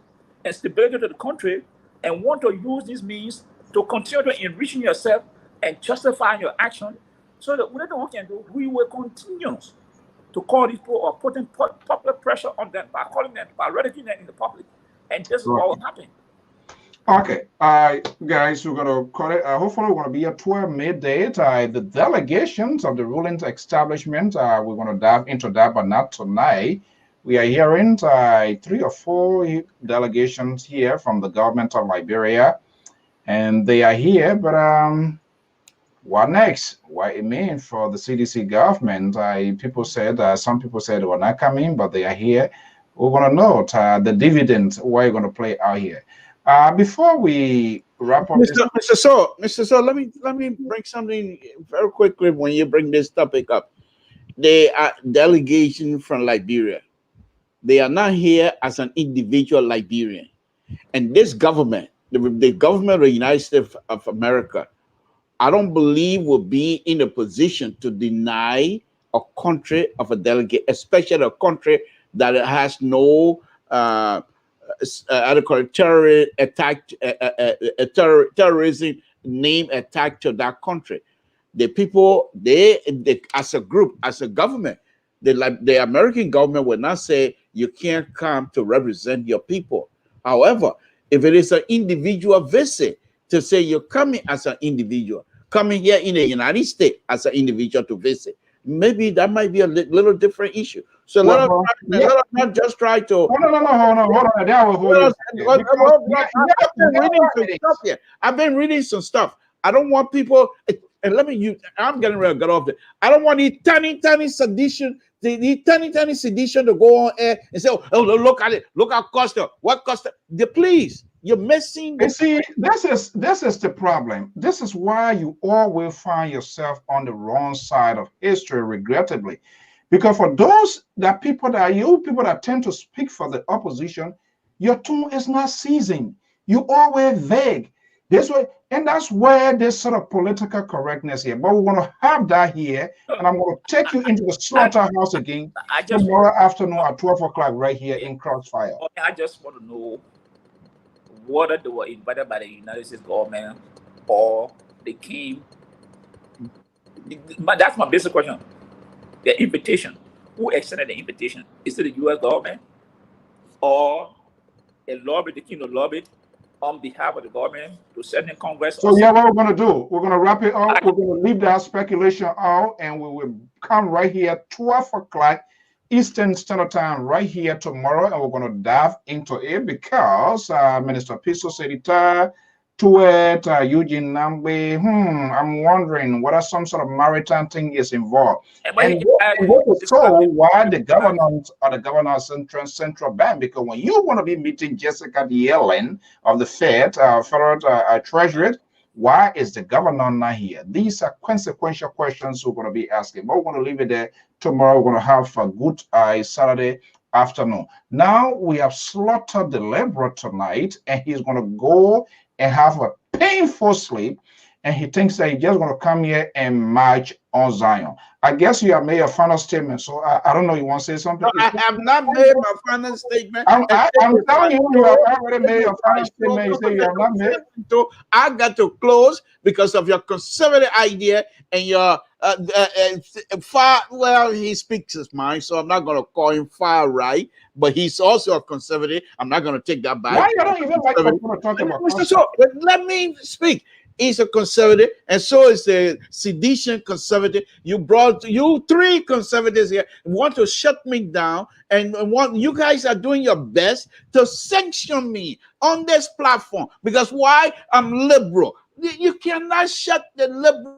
G: and stability to the country and want to use these means to continue to enriching yourself and justifying your action, so the only thing we can do, we will continue to call these people or putting popular pressure on them by calling them, by ridiculing them in the public. And this is what will happen.
A: Okay, guys, we're going to call it. Hopefully, we're going to be at 12 midday. The delegations of the ruling establishment, we're going to dive into that, but not tonight. We are hearing 3 or 4 delegations here from the government of Liberia, and they are here. But what next? What it means for the CDC government? People said, some people said they were not coming, but they are here. We're going to note the dividends. What are going to play out here? Before we wrap up,
F: Mr. So, let me bring something very quickly when you bring this topic up. They are delegation from Liberia. They are not here as an individual Liberian. And this government, the government of the United States of America, I don't believe will be in a position to deny a country of a delegate, especially a country that has no terrorist attack, terrorism name attached to that country. The people, they as a group, as a government, the American government will not say you can't come to represent your people. However, if it is an individual visit, to say you're coming as an individual, coming here in the United States as an individual to visit, maybe that might be a little different issue. So let us not just try to.
A: Hold on.
F: I've been reading some stuff. I don't want people, and I'm getting ready to get off there. I don't want these tiny sedition the turning sedition to go on air and say, oh, look at it, look at Costa, what Costa, please, you're missing the.
A: You see, this is the problem. This is why you always find yourself on the wrong side of history, regrettably. Because for those that people that tend to speak for the opposition, your tone is not seasoned. You always vague. This way, and that's where this sort of political correctness here. But we want to have that here, and I'm going to take you into the slaughterhouse again tomorrow afternoon at 12 o'clock right here in Crossfire.
G: I just want to know whether they were invited by the United States government or they came. But that's my basic question. The invitation. Who extended the invitation? Is it the U.S. government or a lobby, the king of lobby, on behalf of the government to send in Congress?
A: So yeah, what we're going to do, we're going to wrap it up. We're going to leave that speculation out, and we will come right here 12 o'clock Eastern Standard Time right here tomorrow, and we're going to dive into it because Minister Piso said it. Eugene Nambe, I'm wondering whether some sort of maritime thing is involved. And what is so why the governors or the governors central bank? Because when you want to be meeting Jessica Yellen of the Fed, Federal Treasury, why is the governor not here? These are consequential questions we're going to be asking. But we're going to leave it there. Tomorrow we're going to have a good Saturday afternoon. Now we have slaughtered the Liberal tonight, and he's going to go and have a painful sleep, and he thinks that he's just going to come here and march on Zion. I guess you have made a final statement, so I don't know, you want to say something?
F: No, I have not made my final statement.
A: I'm telling you, you have already made a final statement. You say you have not made.
F: So I got to close because of your conservative idea and your far, well, he speaks his mind, so I'm not going to call him far right, but he's also a conservative. I'm not going to take that back.
A: Why you don't even like to talk about
F: so let me speak. He's a conservative, and so is the sedition conservative. You three conservatives here want to shut me down, and you guys are doing your best to sanction me on this platform. Because why? I'm liberal. You cannot shut the liberal.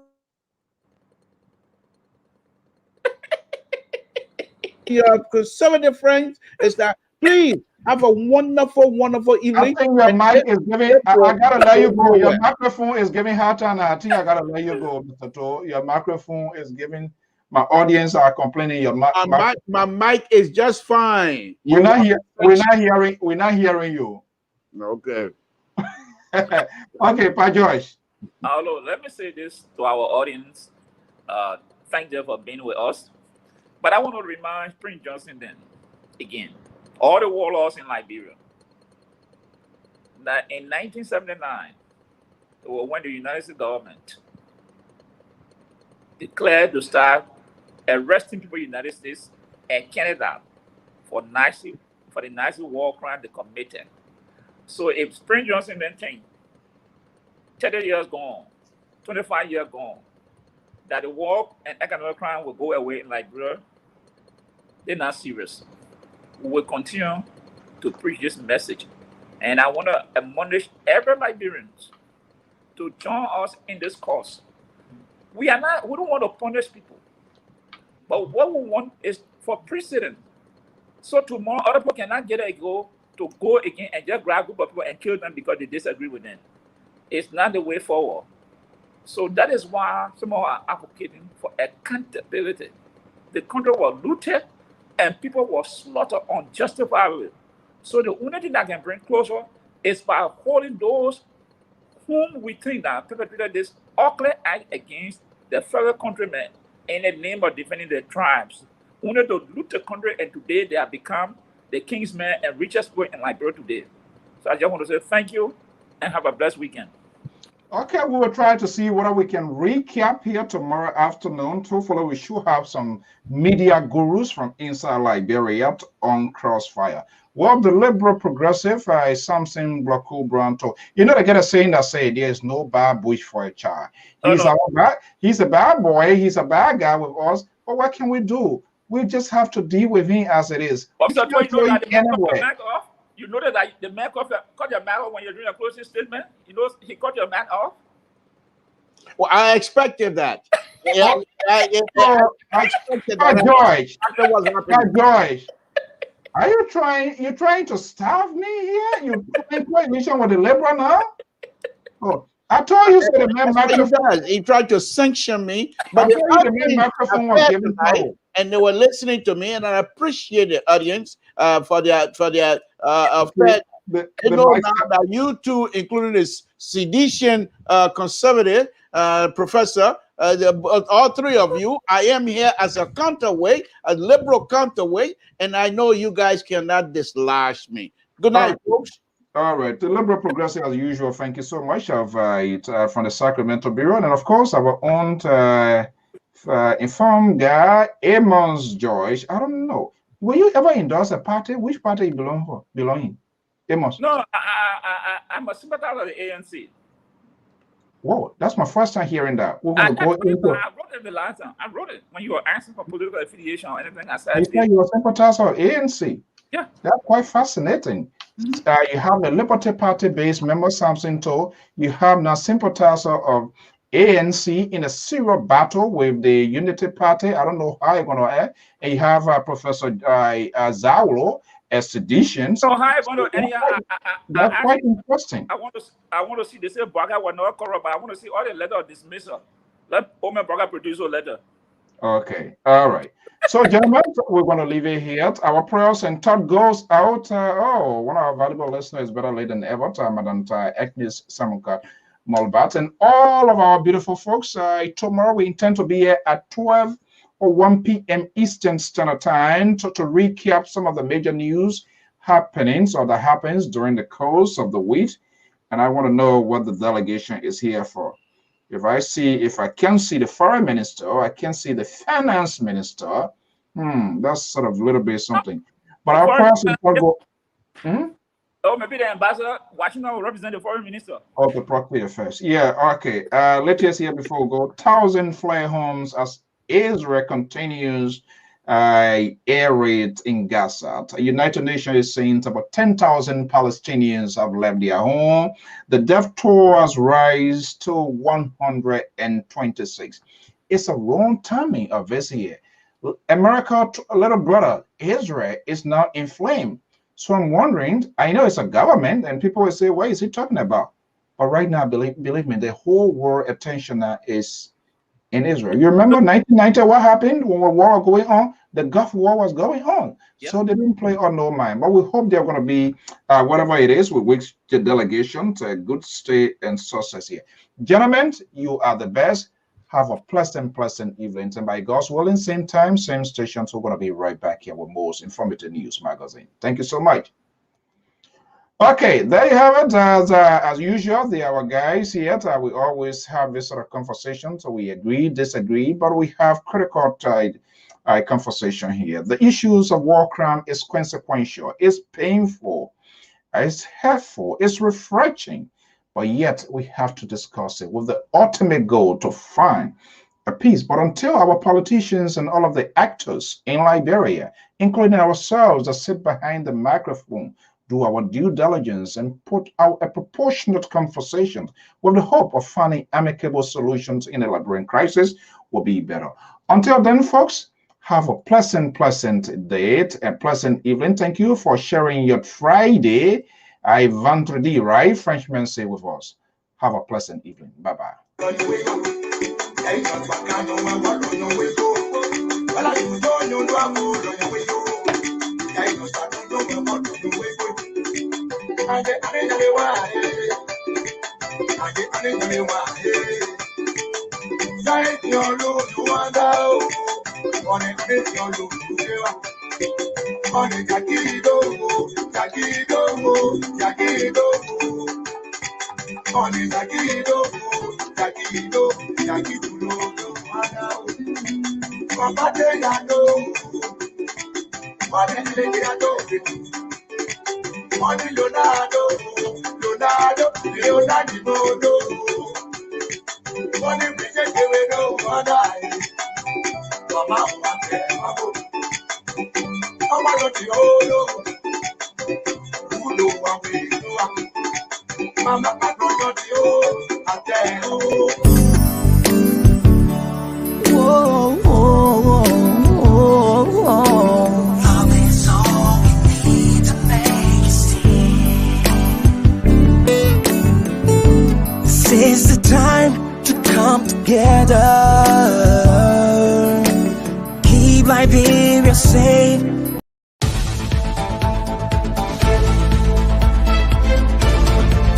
F: Your conservative friends is that please have a wonderful, wonderful evening.
A: I think your mic is giving. I gotta let you go. Your microphone is giving hard time. I think I gotta let you go, Mr. To. Your microphone is giving. My audience are complaining.
F: My mic is just fine.
A: We're not hearing. We're not hearing you.
F: Okay.
A: Okay, Pa Joyce.
G: Hello. Let me say this to our audience. Thank them for being with us. But I want to remind Prince Johnson then again. All the warlords in Liberia, that in 1979, when the United States government declared to start arresting people in the United States and Canada for the Nazi war crime they committed. So if Prince Johnson then changed, 30 years gone, 25 years gone, that the war and economic crime will go away in Liberia, they're not serious. We will continue to preach this message. And I want to admonish every Liberians to join us in this cause. We don't want to punish people. But what we want is for precedent. So tomorrow other people cannot get a go to go again and just grab a group of people and kill them because they disagree with them. It's not the way forward. So that is why some are advocating for accountability. The country was looted and people were slaughtered unjustifiably. So the only thing that can bring closer is by holding those whom we think that perpetrated this ugly act against their fellow countrymen in the name of defending their tribes. Only to loot the country, and today they have become the kingsmen and richest people in Liberia today. So I just want to say thank you and have a blessed weekend.
A: Okay, we will try to see whether we can recap here tomorrow afternoon. Hopefully, we should have some media gurus from inside Liberia on Crossfire. Well, the liberal progressive, Samson Blocko Branto. You know, they get a saying that say there is no bad bush for a child. He's a bad boy. He's a bad guy with us. But what can we do? We just have to deal with him as it is.
G: You know that the man cut your man off when you're doing a closing statement? You know, he cut your man off?
F: Well, I expected that. Yeah,
A: So,
F: I expected
A: George,
F: after what's happening.
A: George, are you trying to starve me here? You in coalition with the Liberal now? Oh, I told you so the main microphone.
F: He tried to sanction me,
A: I
F: but the
A: told you the main
F: audience
A: microphone was
F: appeared
A: giving
F: tonight,
A: trouble.
F: and they were listening to me, and I appreciate the audience for their fair. You know now that you two, including this sedition conservative professor, all three of you, I am here as a counterweight, a liberal counterweight, and I know you guys cannot dislodge me. Good night, folks.
A: All right, the Liberal Progressive as usual. Thank you so much from the Sacramento Bureau, and of course our own informed guy, Amos George. I don't know. Will you ever endorse a party? Which party you belong in? Amos?
G: No, I'm a sympathizer of the ANC.
A: Whoa, that's my first time hearing that. We're
G: I
A: going to go into
G: wrote it the last time. I wrote it when you were asking for political affiliation or anything. I said,
A: you say you're a sympathizer of ANC.
G: Yeah.
A: That's quite fascinating. You have the Liberty Party-based member, Samson told. You have now sympathizer of ANC in a serious battle with the Unity Party. I don't know how you're going to act. And you have Professor Zawlo, a sedition.
G: So how you going to?
A: That's quite interesting.
G: I want to see. They say Braga was not corrupt, but I want to see all the letter of dismissal. Let Omer Braga produce a letter.
A: Okay, all right. So, gentlemen, we're going to leave it here. Our prayers and thought goes out. One of our valuable listeners is better late than ever. Madam Agnes Samunka Molbat and all of our beautiful folks. Tomorrow we intend to be here at 12 or 1 p.m. Eastern Standard Time to recap some of the major news happenings or that happens during the course of the week. And I want to know what the delegation is here for. If I can see the foreign minister, or I can see the finance minister, that's sort of a little bit something. But our person go.
G: Oh, maybe the ambassador Washington will represent the foreign minister.
A: Oh, the property affairs. Yeah, okay. Let us hear before we go. 1,000 flare homes as Israel continues air raid in Gaza. The United Nations is saying about 10,000 Palestinians have left their home. The death toll has risen to 126. It's a wrong timing of this year. America, little brother, Israel is now inflamed. So I'm wondering, I know it's a government, and people will say, what is he talking about? But right now, believe me, the whole world attention now is in Israel. You remember 1990, what happened when the war was going on? The Gulf War was going on. Yep. So they didn't play on no mind. But we hope they're going to be, whatever it is, we wish the delegation to a good stay and success here. Gentlemen, you are the best. Have a pleasant evening. And by God's willing, same time, same station. So we're going to be right back here with most informative news magazine. Thank you so much. Okay, there you have it. As usual, our guys here, we always have this sort of conversation. So we agree, disagree, but we have critical conversation here. The issues of war crime is consequential, it's painful, it's hurtful, it's refreshing, but yet we have to discuss it with the ultimate goal to find a peace. But until our politicians and all of the actors in Liberia, including ourselves that sit behind the microphone, do our due diligence and put out a proportionate conversation with the hope of finding amicable solutions in a Liberian crisis, will be better. Until then, folks, have a pleasant day, a pleasant evening. Thank you for sharing your Friday. Vendredi, right? Frenchmen say with us. Have a pleasant evening. Bye-bye.
J: together. Keep Liberia safe